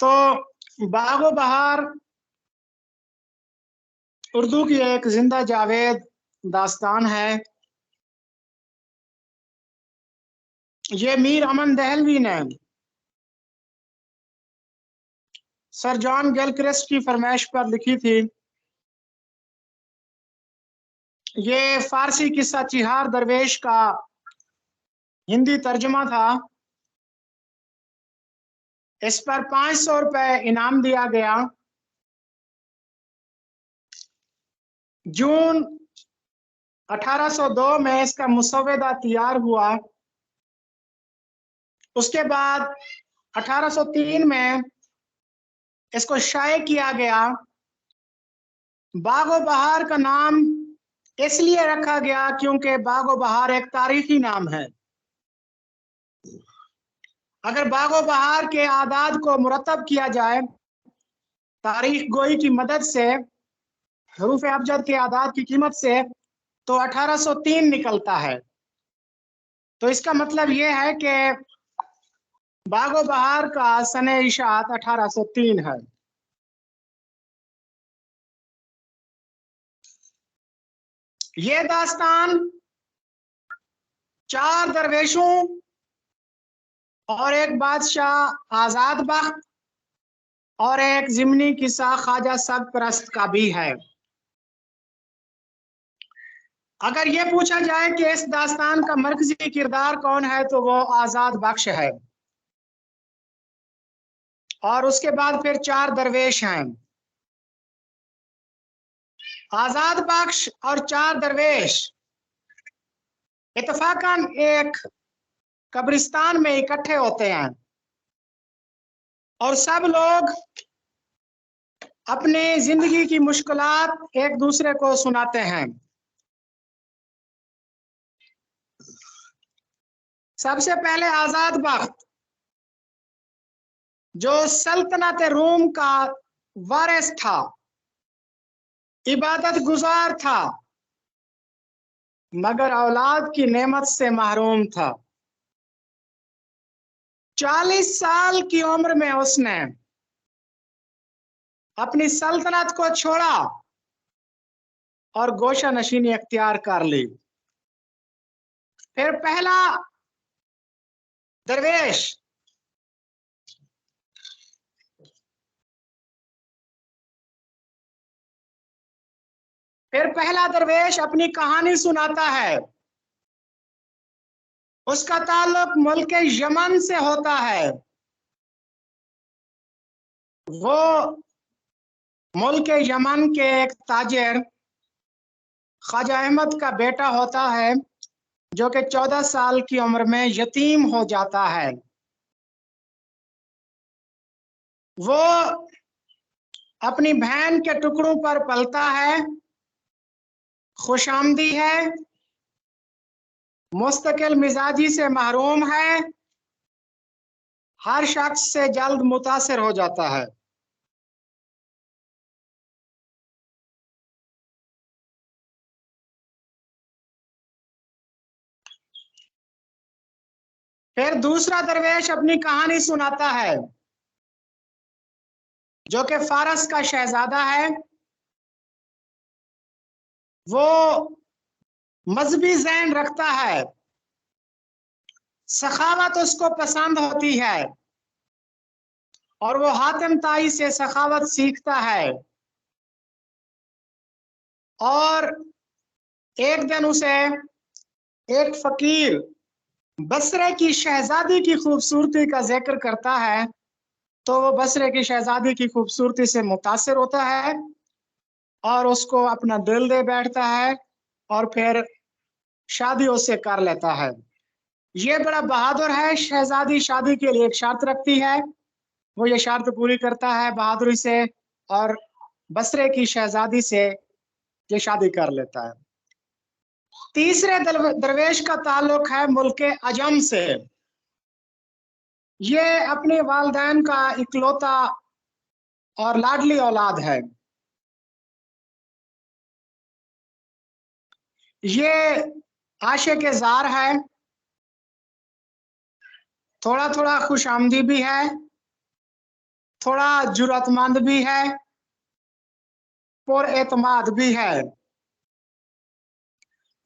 तो बागो बहार उर्दू की एक जिंदा जावेद दास्तान है। ये मीर अमन दहलवी ने सर जॉन गिलक्रिस्ट की फरमाइश पर लिखी थी। ये फारसी किस्सा चिहार दरवेश का हिंदी तर्जुमा था। इस पर 500 रुपए इनाम दिया गया। जून 1802 में इसका मुसव्वदा तैयार हुआ। उसके बाद 1803 में इसको शाये किया गया। बागो बहार का नाम इसलिए रखा गया क्योंकि बागो बहार एक तारीखी नाम है। अगर बागो बहार के आदाद को मुरतब किया जाए तारीख गोई की मदद से, हरूफ अबजद के आदाद की कीमत से, तो 1803 निकलता है। तो इसका मतलब यह है कि बागो बहार का सने इशात 1803 है। ये दास्तान 4 दरवेशों और एक बादशाह आजाद बख्त और एक जिमनी किस्सा ख्वाजा सरपरस्त का भी है। अगर ये पूछा जाए कि इस दास्तान का मरकजी किरदार कौन है, तो वो आजाद बख्श है। और उसके बाद फिर 4 दरवेश हैं। आजाद बख्श और 4 दरवेश इत्तफाकन एक कब्रिस्तान में इकट्ठे होते हैं और सब लोग अपनी जिंदगी की मुश्किलात एक दूसरे को सुनाते हैं। सबसे पहले आजाद बख्त, जो सल्तनत रूम का वारिस था, इबादत गुजार था, मगर औलाद की नेमत से महरूम था। 40 साल की उम्र में उसने अपनी सल्तनत को छोड़ा और गोशा नशीनी अख्तियार कर ली। फिर पहला दरवेश अपनी कहानी सुनाता है। उसका ताल्लुक मुल्क यमन से होता है। वो मुल्क यमन के एक ताजिर ख्वाजा अहमद का बेटा होता है, जो कि 14 साल की उम्र में यतीम हो जाता है। वो अपनी बहन के टुकड़ों पर पलता है, खुशामदी है, मुस्तकिल मिजाजी से महरूम है, हर शख्स से जल्द मुतासिर हो जाता है। फिर दूसरा दरवेश अपनी कहानी सुनाता है, जो कि फारस का शहजादा है। वो मजहबी ज़हन रखता है, सखावत उसको पसंद होती है और वो हातिम ताई से सखावत सीखता है। और एक दिन उसे एक फकीर बसरे की शहजादी की खूबसूरती का जिक्र करता है, तो वो बसरे की शहजादी की खूबसूरती से मुतासिर होता है और उसको अपना दिल दे बैठता है और फिर शादी उससे कर लेता है। ये बड़ा बहादुर है। शहजादी शादी के लिए एक शर्त रखती है, वो ये शर्त पूरी करता है बहादुरी से और बसरे की शहजादी से ये शादी कर लेता है। तीसरे दरवेश का ताल्लुक है मुल्क अजम से। ये अपने वालिदैन का इकलौता और लाडली औलाद है। ये आशिक ज़ार है, थोड़ा थोड़ा खुशामदी भी है, थोड़ा जुर्रतमंद भी है, पुरएतमाद भी है।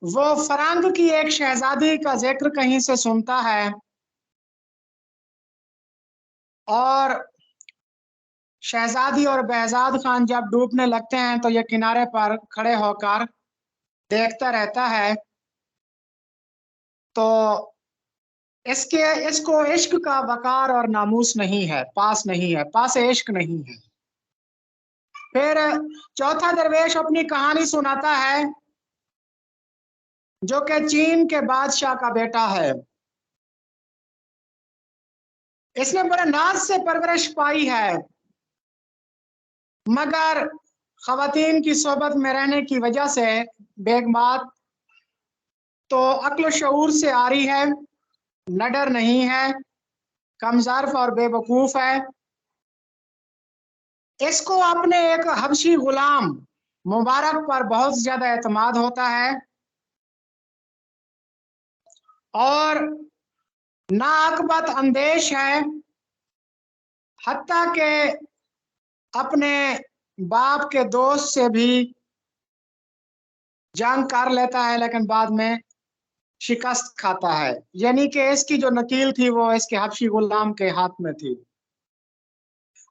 वो फरंग की एक शहजादी का जिक्र कहीं से सुनता है और शहजादी और behzad खान जब डूबने लगते हैं तो ये किनारे पर खड़े होकर देखता रहता है। तो इसको इश्क का वकार और नामूस नहीं है, पास नहीं है, पास इश्क नहीं है। फिर चौथा दरवेश अपनी कहानी सुनाता है, जो कि चीन के बादशाह का बेटा है। इसने बड़े नाज से परवरिश पाई है, मगर खवातीन की सोबत में रहने की वजह से बेगमात तो अक्ल शऊर से आ रही है, नडर नहीं है, कमज़र्फ और बेवकूफ है। इसको अपने एक हबशी गुलाम मुबारक पर बहुत ज्यादा एतमाद होता है और नाअकबत अंदेश है, हत्ता के अपने बाप के दोस्त से भी जंग कर लेता है, लेकिन बाद में शिकस्त खाता है। यानी कि इसकी जो नकील थी वो इसके हबशी गुलाम के हाथ में थी।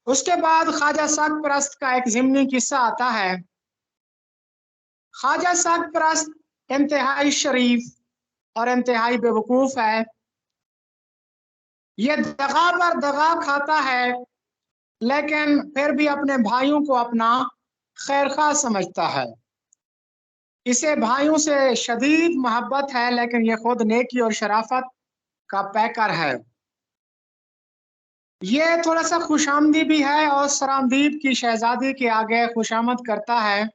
उसके बाद ख्वाजा सरपरस्त का एक ज़िमनी किस्सा आता है। ख्वाजा सरपरस्त इंतहाई शरीफ और इंतहाई बेवकूफ है। ये दगा पर दगा खाता है, लेकिन फिर भी अपने भाइयों को अपना खैरखा समझता है। इसे भाइयों से शदीद मोहब्बत है, लेकिन ये खुद नेकी और शराफत का पैकर है। ये थोड़ा सा खुशामदी भी है और सरामदीद की शहजादी के आगे खुशामद करता है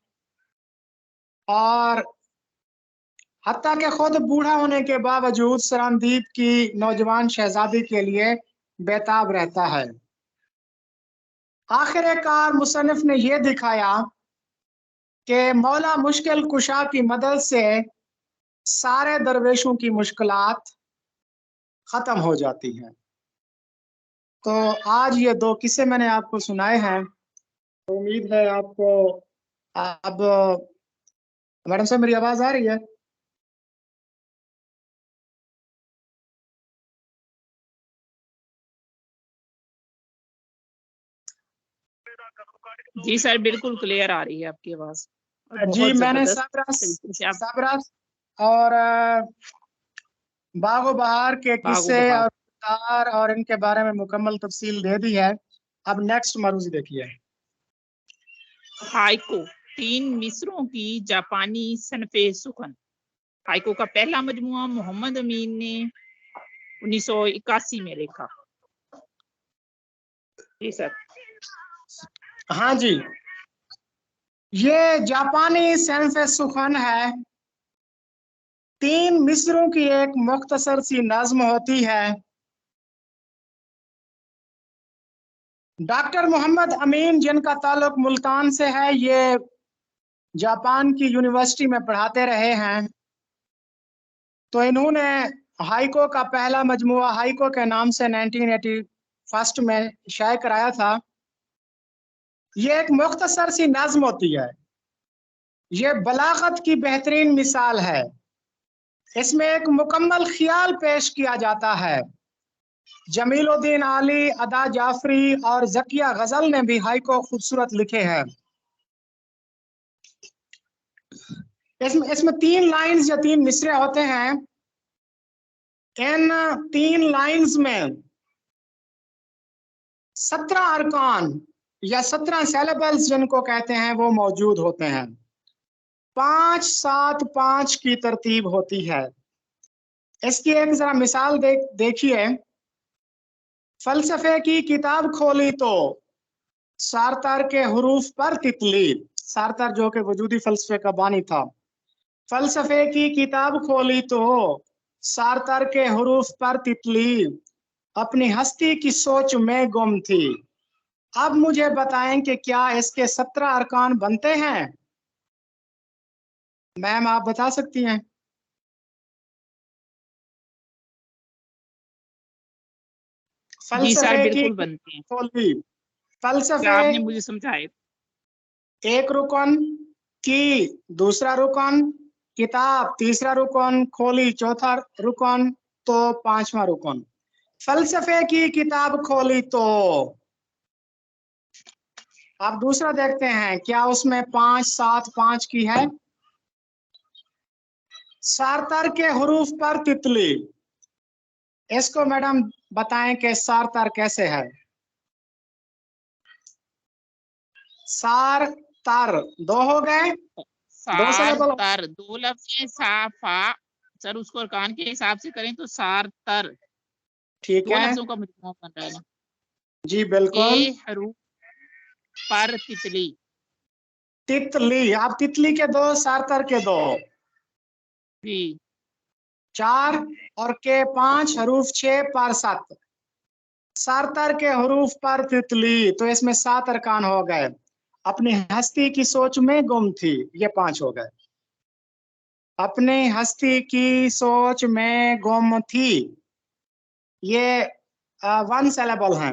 और हत्ता के खुद बूढ़ा होने के बावजूद सरामदीद की नौजवान शहजादी के लिए बेताब रहता है। आखिरकार मुसन्निफ ने यह दिखाया कि मौला मुश्किल कुशा की मदद से सारे दरवेशों की मुश्किलात खत्म हो जाती हैं। तो आज ये दो किस्से मैंने आपको सुनाए हैं। तो उम्मीद है आपको अब मैडम साहब मेरी आवाज आ रही है? जी सर, बिल्कुल क्लियर आ रही है आपकी आवाज। जी, मैंने सबरस और बागो बहार के किस्से और तार और इनके बारे में मुकम्मल तफसील दे दी है। अब नेक्स्ट मरूजी देखिए। हाइको 3 मिसरों की जापानी सनफे सुखन। हाइको का पहला मजमुआ मोहम्मद अमीन ने 1981 में लिखा। जी सर। हाँ जी, ये जापानी सनफे सुखन है। 3 मिसरों की एक मुख्तसर सी नज्म होती है। डॉक्टर मोहम्मद अमीन, जिनका ताल्लुक मुल्तान से है, ये जापान की यूनिवर्सिटी में पढ़ाते रहे हैं। तो इन्होंने हाइको का पहला मजमुआ हाइको के नाम से 1981 में शाये कराया था। ये एक मुख्तसर सी नज्म होती है, ये बलागत की बेहतरीन मिसाल है। इसमें एक मुकम्मल ख्याल पेश किया जाता है। जमीलुद्दीन आली, अदा जाफरी और जकिया गजल ने भी हाइको खूबसूरत लिखे हैं। इसमें 3 लाइंस या 3 मिसरे होते हैं। इन 3 लाइंस में 17 अरकान या 17 सिलेबल्स जिनको कहते हैं वो मौजूद होते हैं। 5-7-5 की तरतीब होती है। इसकी एक जरा मिसाल देखिए। फलसफे की किताब खोली तो सारतर के हुरूफ पर तितली, सारतर जो कि वजूदी फलसफे का बानी था। फलसफे की किताब खोली तो सारतर के हुरूफ पर तितली, अपनी हस्ती की सोच में गुम थी। अब मुझे बताएं कि क्या इसके 17 अरकान बनते हैं? मैम आप बता सकती हैं? जी सर, फलसफे की बिल्कुल बनते हैं। खोली, फलसफे आपने मुझे समझाए। एक रुकन, की दूसरा रुकन, किताब तीसरा रुकन, खोली चौथा रुकन, तो 5वां रुकन। फलसफे की किताब खोली तो अब दूसरा देखते हैं क्या उसमें 5-7-5 की है। सारतर के हुरूफ पर तितली, इसको मैडम बताएं कि सारतर कैसे है। सार तर 2 हो गए, 2 सार सिलेबल। तर 2 लफ्ज हैं। साफा सर, उसको अरकान के हिसाब से करें तो सार तर ठीक 2 है लफ्जों का मजमूआ बन रहा है ना। जी बिल्कुल। के हरूफ पर तितली, तितली, आप तितली के 2, सारतर के 2, जी 4 और के 5, हरूफ 6 पर 7। सारतर के हरूफ पर तितली, तो इसमें 7 अरकान हो गए। अपनी हस्ती की सोच में गुम थी, ये 5 हो गए। अपनी हस्ती की सोच में गुम थी, ये 1 सिलेबल है।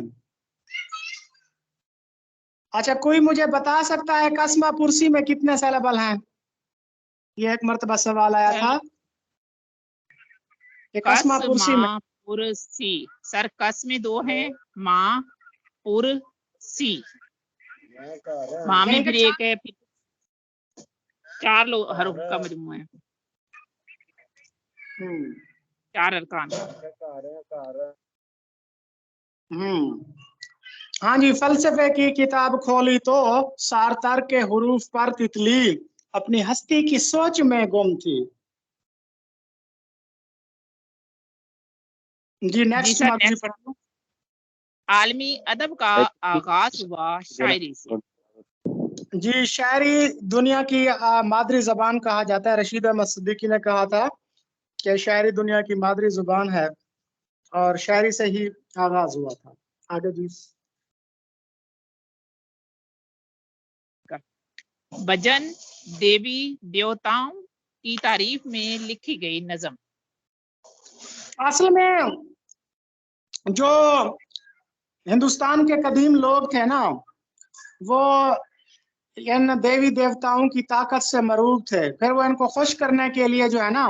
अच्छा, कोई मुझे बता सकता है कस्मा पुरसी में कितने सिलेबल हैं? ये एक मर्तबा सवाल आया था। कस्मा पुरसी में पुरसी सर, कस में 2 हैं, माँ पुरसी, माँ में फिर एक है, 4 हरूफ का मजमूआ है, 4 अरकान। हाँ जी, फलसफे की किताब खोली तो सारतर के हुरूफ पर तितली, अपनी हस्ती की सोच में गुम थी। जी नेक्स्ट सर, मर्जी नेक्स्ट। पर। आलमी अदब का आगाज हुआ शायरी से। जी, शायरी दुनिया की मादरी जबान कहा जाता है। रशीद अहमद सिद्दीकी ने कहा था कि शायरी दुनिया की मादरी जुबान है और शायरी से ही आगाज हुआ था। आगे जी। भजन देवी देवताओं की तारीफ में लिखी गई नज़म। असल में जो हिंदुस्तान के कदीम लोग थे ना, वो इन देवी देवताओं की ताकत से मरूब थे। फिर वो इनको खुश करने के लिए जो है ना,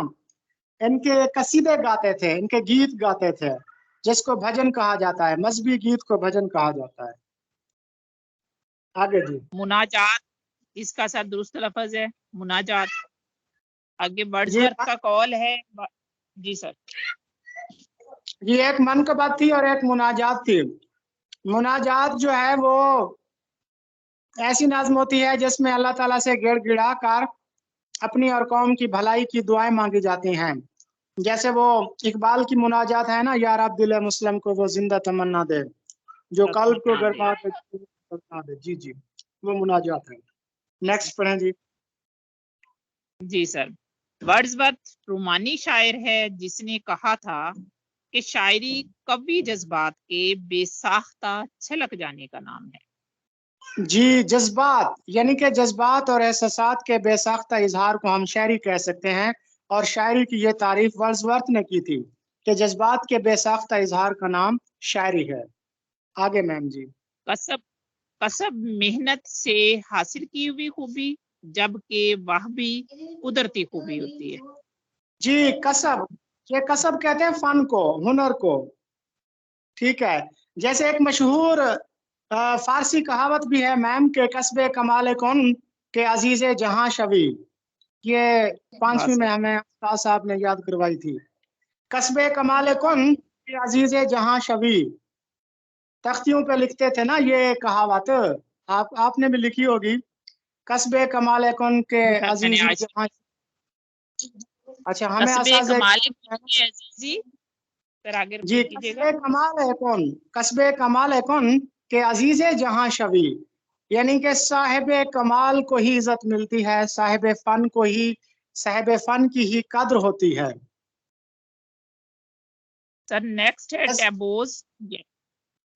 इनके कसीदे गाते थे, इनके गीत गाते थे, जिसको भजन कहा जाता है। मजहबी गीत को भजन कहा जाता है। आगे जी। मुनाजात, इसका सर दुरुस्त लफ्ज है मुनाजात। आगे जी वर्ड्सवर्थ का कौल है। जी सर, ये एक मनकबत थी और एक मुनाजात थी। मुनाजात जो है वो ऐसी नज्म होती है जिसमें अल्लाह ताला से गिड़गिड़ा कर अपनी और कौम की भलाई की दुआएं मांगी जाती हैं। जैसे वो इकबाल की मुनाजात है ना, यार अब दिल मुस्लिम को वो जिंदा तमन्ना दे, जो कल्ब को गरमा दे। जी जी, वो मुनाजात है। नेक्स्ट पढ़ें जी। जी सर, वर्ड्सवर्थ रूमानी शायर है जिसने कहा था कि शायरी कवि जज्बात के बेसाख्ता छलक जाने का नाम है। जी, जज्बात यानी कि जज्बात और एहसासात के बेसाख्ता इजहार को हम शायरी कह सकते हैं। और शायरी की ये तारीफ वर्ड्सवर्थ ने की थी। कि जज्बात के बेसाख्ता इजहार का नाम शायरी है। आगे मैम जी। कसब कसब मेहनत से हासिल की हुई खूबी, जबकि वह भी कुदरती खूबी होती है। जी कसब, ये कसब कहते हैं फन को, हुनर को। ठीक है, जैसे एक मशहूर फारसी कहावत भी है मैम के कसबे कमाल कौन के अजीजे जहां शवी। ये हाँ 5वीं में सर। हमें उस्ताद साहब ने याद करवाई थी। कसबे कमाल कौन के अजीजे जहां शवी, तख्तियों पे लिखते थे ना ये कहावत, आपने भी लिखी होगी। कसबे कमाल कौन के जी सर, मैंने अजीजी आज जहां। अच्छा, हमें कस्बे असाज़े कमाल की अजीजी, सर आगे जी, रिपीट कीजिएगा। कसबे कमाल है कौन, कसबे कमाल है कौन के अजीजे जहां शवी, यानी कि साहिब कमाल को ही इज्जत मिलती है, साहिब फन को ही, साहिब फन की ही कद्र होती है। सर नेक्स्ट है बस- टैबोज।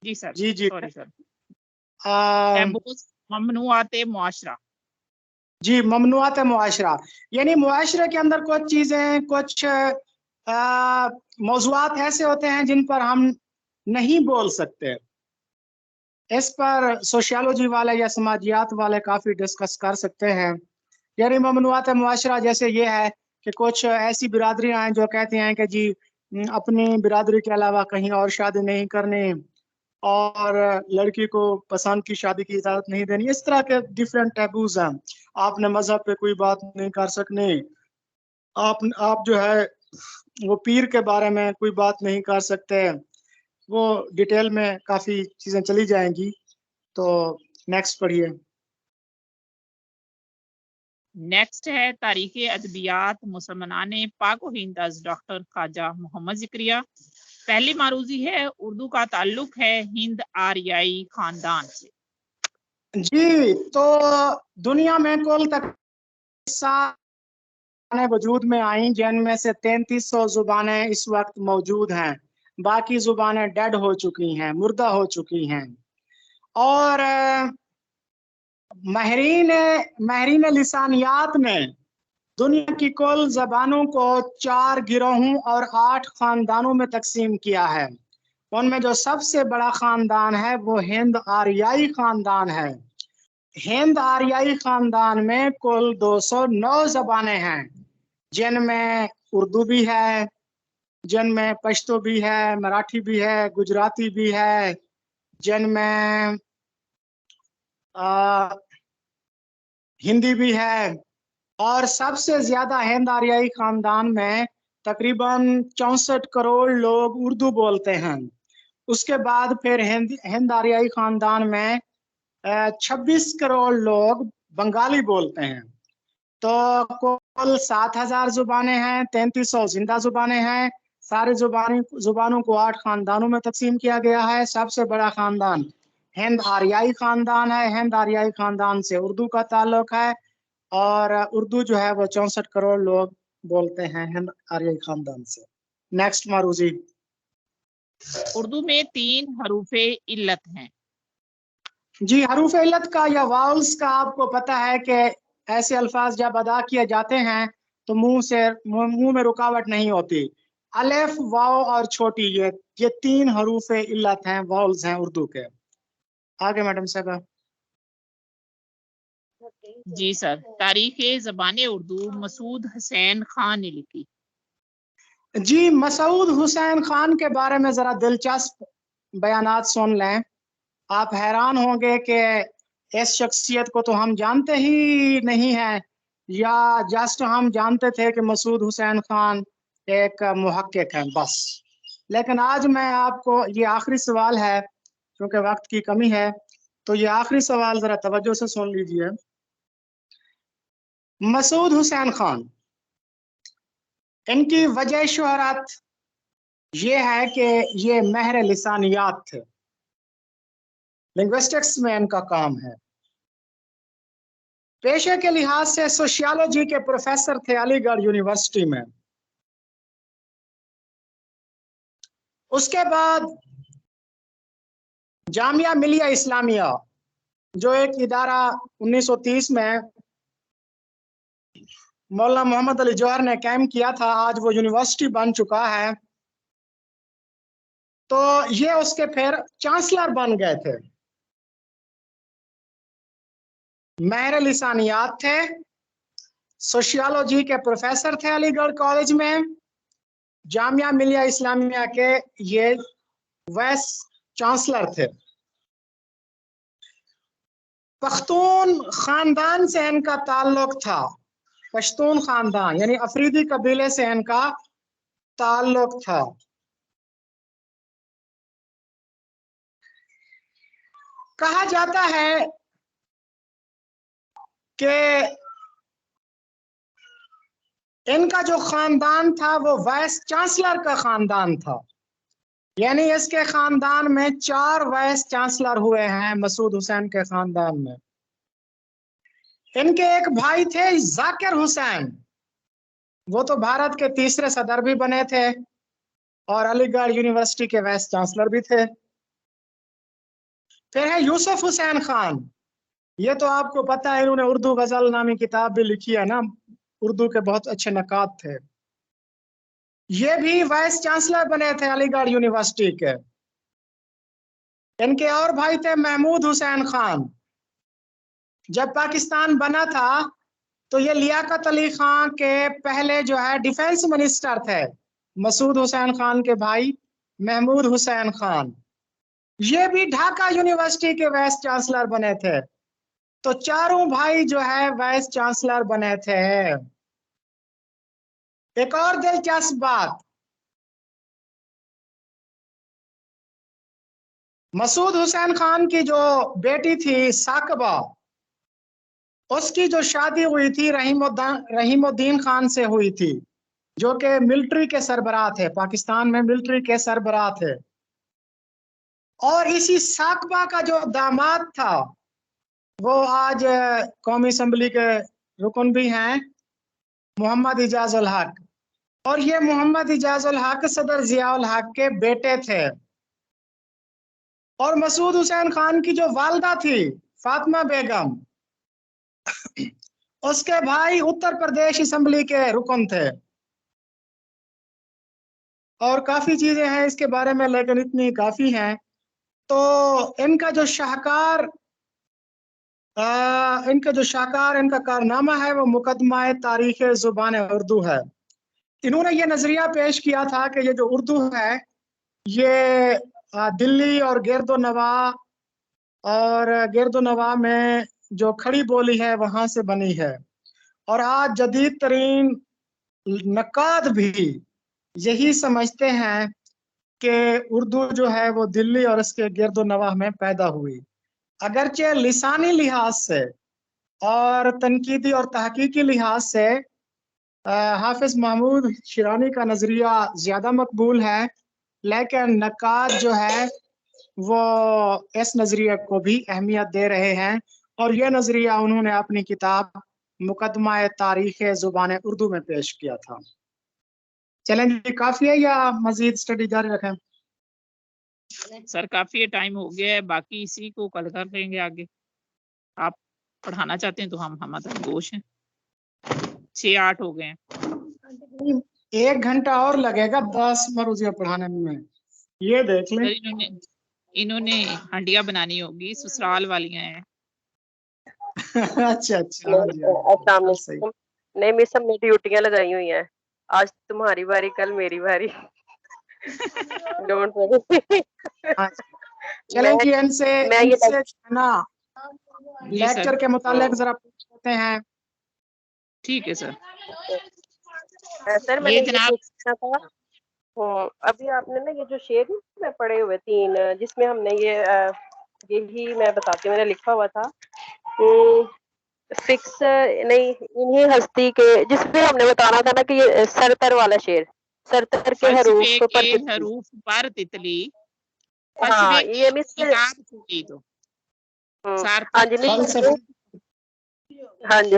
जी सर, जी जी सॉरी सर। आ, टैबोज ममनुआते मुआशरा। जी ममनुआत मुआशरा, यानी मुआशरे के अंदर कुछ चीजें, कुछ मौजुआत ऐसे होते हैं जिन पर हम नहीं बोल सकते। इस पर सोशियोलॉजी वाले या समाजियात वाले काफी डिस्कस कर सकते हैं। यानी ममनुआत मुआशरा जैसे ये है कि कुछ ऐसी बिरादरियां हैं जो कहती हैं कि जी अपनी बिरादरी के अलावा कहीं और शादी नहीं करनी, और लड़की को पसंद की शादी की इजाजत नहीं देनी। इस तरह के डिफरेंट टैबूज हैं। आपने मजहब पे कोई बात नहीं कर सकनी, आप जो है वो पीर के बारे में कोई बात नहीं कर सकते। वो डिटेल में काफी चीजें चली जाएंगी। तो नेक्स्ट पढ़िए। नेक्स्ट है तारीख अदबियात मुसलमान पाक व हिंद अज डॉक्टर ख्वाजा मोहम्मद जिक्रिया। पहली मारूजी है, उर्दू का ताल्लुक है हिंद आर्याई खानदान से। जी, तो दुनिया में कुल तक वजूद में आई, जिनमें से 3300 जुबानें इस वक्त मौजूद हैं। बाकी जुबानें डेड हो चुकी हैं, मुर्दा हो चुकी हैं। और माहिरीन माहिरीन लिसानियात ने दुनिया की कुल जबानों को 4 गिरोहों और 8 खानदानों में तकसीम किया है। उनमें जो सबसे बड़ा खानदान है वो हिंद आर्याई खानदान है। हिंद आर्याई खानदान में कुल 209 जबानें हैं, जिनमें उर्दू भी है, जिनमें पश्तो भी है, मराठी भी है, गुजराती भी है, जिनमें हिंदी भी है। और सबसे ज्यादा हिंद आर्याई खानदान में तकरीबन 64 करोड़ लोग उर्दू बोलते हैं। उसके बाद फिर हिंद आर्याई खानदान में 26 करोड़ लोग बंगाली बोलते हैं। तो कुल 7000 जुबानें हैं, 3300 जिंदा जुबानें हैं। सारी जुबानों को 8 खानदानों में तकसीम किया गया है। सबसे बड़ा खानदान हिंद आर्याई खानदान है। हिंद आर्याई खानदान से उर्दू का ताल्लुक है, और उर्दू जो है वो 64 करोड़ लोग बोलते हैं हिंद आर्याई खानदान से। नेक्स्ट मारूजी। उर्दू में 3 हरूफे इल्लत हैं। जी, हरूफ इल्लत का या वाउल्स का आपको पता है कि ऐसे अल्फाज जब अदा किए जाते हैं तो मुंह में रुकावट नहीं होती। अलिफ, वाव और छोटी, ये 3 हरूफ इल्लत हैं, वाउल्स हैं उर्दू के। आगे मैडम साहबा। जी सर, तारीख ज़बान उर्दू मसूद हुसैन खान ने लिखी। जी, मसूद हुसैन खान के बारे में जरा दिलचस्प बयानात सुन लें। आप हैरान होंगे कि इस शख्सियत को तो हम जानते ही नहीं है, या जस्ट हम जानते थे कि मसूद हुसैन खान एक मुहक्किक है बस। लेकिन आज मैं आपको, ये आखिरी सवाल है क्योंकि वक्त की कमी है, तो ये आखिरी सवाल जरा तवज्जो से सुन लीजिए। मसूद हुसैन खान, इनकी वजह शोहरत ये है कि ये महर लिसानियात थे, लिंग्विस्टिक्स में इनका काम है। पेशे के लिहाज से सोशियोलॉजी के प्रोफेसर थे अलीगढ़ यूनिवर्सिटी में। उसके बाद जामिया मिलिया इस्लामिया, जो एक इदारा 1930 में मौलाना मोहम्मद अली जौहर ने कायम किया था, आज वो यूनिवर्सिटी बन चुका है। तो ये उसके फिर चांसलर बन गए थे। माहिर लिसानियात थे, सोशियोलॉजी के प्रोफेसर थे अलीगढ़ कॉलेज में, जामिया मिलिया इस्लामिया के ये वाइस चांसलर थे। पख्तून खानदान से इनका ताल्लुक था, पश्तून खानदान यानी अफरीदी कबीले से इनका ताल्लुक था। कहा जाता है कि इनका जो खानदान था वो वाइस चांसलर का खानदान था, यानी इसके खानदान में 4 वाइस चांसलर हुए हैं मसूद हुसैन के खानदान में। इनके एक भाई थे जाकिर हुसैन, वो तो भारत के तीसरे सदर भी बने थे और अलीगढ़ यूनिवर्सिटी के वाइस चांसलर भी थे। फिर है यूसुफ हुसैन खान, ये तो आपको पता है, इन्होंने उर्दू गजल नामी किताब भी लिखी है ना, उर्दू के बहुत अच्छे नकात थे। ये भी वाइस चांसलर बने थे अलीगढ़ यूनिवर्सिटी के। इनके और भाई थे महमूद हुसैन खान। जब पाकिस्तान बना था तो ये लियाकत अली खान के पहले जो है डिफेंस मिनिस्टर थे, मसूद हुसैन खान के भाई महमूद हुसैन खान। ये भी ढाका यूनिवर्सिटी के वाइस चांसलर बने थे। तो चारों भाई जो है वाइस चांसलर बने थे। एक और दिलचस्प बात, मसूद हुसैन खान की जो बेटी थी साकबा, उसकी जो शादी हुई थी रहीमुद्दीन खान से हुई थी, जो कि मिलिट्री के सरबराह थे, पाकिस्तान में मिलिट्री के सरबराह थे। और इसी साकबा का जो दामाद था वो आज कौमी असम्बली के रुकन भी हैं, मोहम्मद इजाज उल हक। और ये मोहम्मद इजाज उल हक सदर जिया उल हक के बेटे थे। और मसूद हुसैन खान की जो वालदा थी फातिमा बेगम, उसके भाई उत्तर प्रदेश असेंबली के रुकन थे। और काफी चीजें हैं इसके बारे में, लेकिन इतनी काफी हैं। तो इनका जो शाहकार इनका कारनामा है वो मुकदमा तारीख जुबान उर्दू है। इन्होंने ये नजरिया पेश किया था कि ये जो उर्दू है ये दिल्ली और गिरदो नवा में जो खड़ी बोली है वहां से बनी है। और आज जदीद तरीन नकाद भी यही समझते हैं कि उर्दू जो है वो दिल्ली और इसके गिरदो नवाह में पैदा हुई। अगरचे लिसानी लिहाज से और तनकीदी और तहकीकी लिहाज से हाफिज महमूद शिरानी का नजरिया ज्यादा मकबूल है, लेकिन नकाद जो है वो इस नजरिए को भी अहमियत दे रहे हैं। और यह नजरिया उन्होंने अपनी किताब मुकदमा तारीख जुबान उर्दू में पेश किया था। चलें जी, काफी है या मजीद स्टडी जारी रखें? सर काफी टाइम हो गया है, बाकी इसी को कल कर लेंगे आगे। आप पढ़ाना चाहते हैं तो हम हमारा गोश हैं। 6-8 हो गए हैं। 1 घंटा और लगेगा 10 मरूजिया पढ़ाने में, ये देख लें। सर इन्होंने हंडिया बनानी होगी, ससुराल वालियां हैं। अच्छा अच्छा, हाँ जी, हाँ जी, सही। नहीं मिस, हमने ड्यूटियां लगाई हुई हैं, आज तुम्हारी बारी कल मेरी बारी। Don't worry. चलें जी, इनसे ना लेक्चर के मुतालिक जरा पूछते हैं। ठीक है सर। सर मैंने ये ये जनाब पूछना था, अभी आपने ना ये जो शेर में पढ़े हुए 3, जिसमें हमने यही मैं बताती हूँ, मैंने लिखा हुआ था फिक्स नहीं इन्हीं हस्ती के, जिसमें हमने बताना था ना कि ये सरतर वाला शेर, सरतर के हरूफ पर तितली, हाँ ये मिस किताब खुली तो हाँ जी मिस, हाँ जी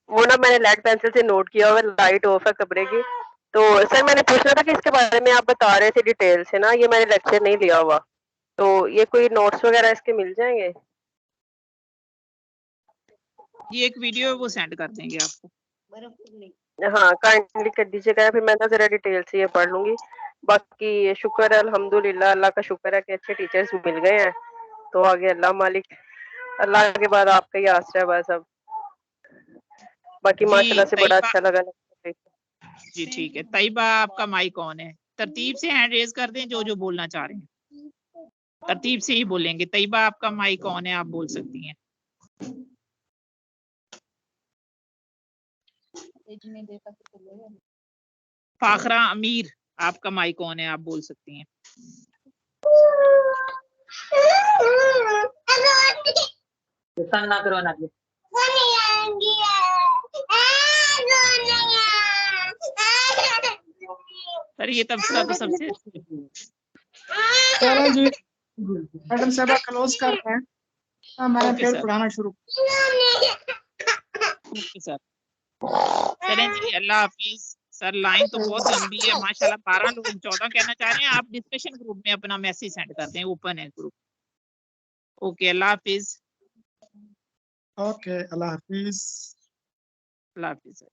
वो ना मैंने लेड पेंसिल से नोट किया हुआ, लाइट ऑफ है कमरे की। तो सर मैंने पूछना था कि इसके बारे में आप बता रहे थे डिटेल से ना, ये मैंने लेक्चर नहीं लिया हुआ, तो ये कोई नोट्स वगैरह इसके मिल जाएंगे? ये एक वीडियो है वो सेंड कर देंगे आपको। हाँ काइंडली कर दीजिएगा, फिर मैं ना जरा डिटेल से ये पढ़ लूंगी। बाकी शुक्र है अल्हम्दुलिल्लाह, अल्लाह का शुक्र है कि अच्छे टीचर्स मिल गए हैं। तो आगे अल्लाह मालिक, अल्लाह के बाद आपका ही आसरा है बस अब। बाकी जी माशाल्लाह से बड़ा तैयबा, अच्छा लगा। जी ठीक है। तैयबा आपका माइक ऑन है, तरतीब से हैंड रेज कर दें जो जो बोलना चाह रहे हैं, तरतीब से ही बोलेंगे। तैयबा आपका माइक ऑन है, आप बोल सकती हैं। फाखरा अमीर आपका माइक ऑन है, आप बोल सकती हैं। ना करो ना सर ये तबसरा तो सबसे चलो जी, मैडम साहब क्लोज करते हैं। मैंने ओके फिर सर, पढ़ाना शुरू। ओके सर, चलें जी, अल्लाह हाफिज। सर लाइन तो बहुत लंबी है माशाल्लाह, 12 लोग 14 कहना चाह रहे हैं। आप डिस्कशन ग्रुप में अपना मैसेज सेंड कर दें, ओपन है ग्रुप। ओके, अल्लाह हाफिज। ओके, अल्लाह हाफिज। अल्लाह हाफिज।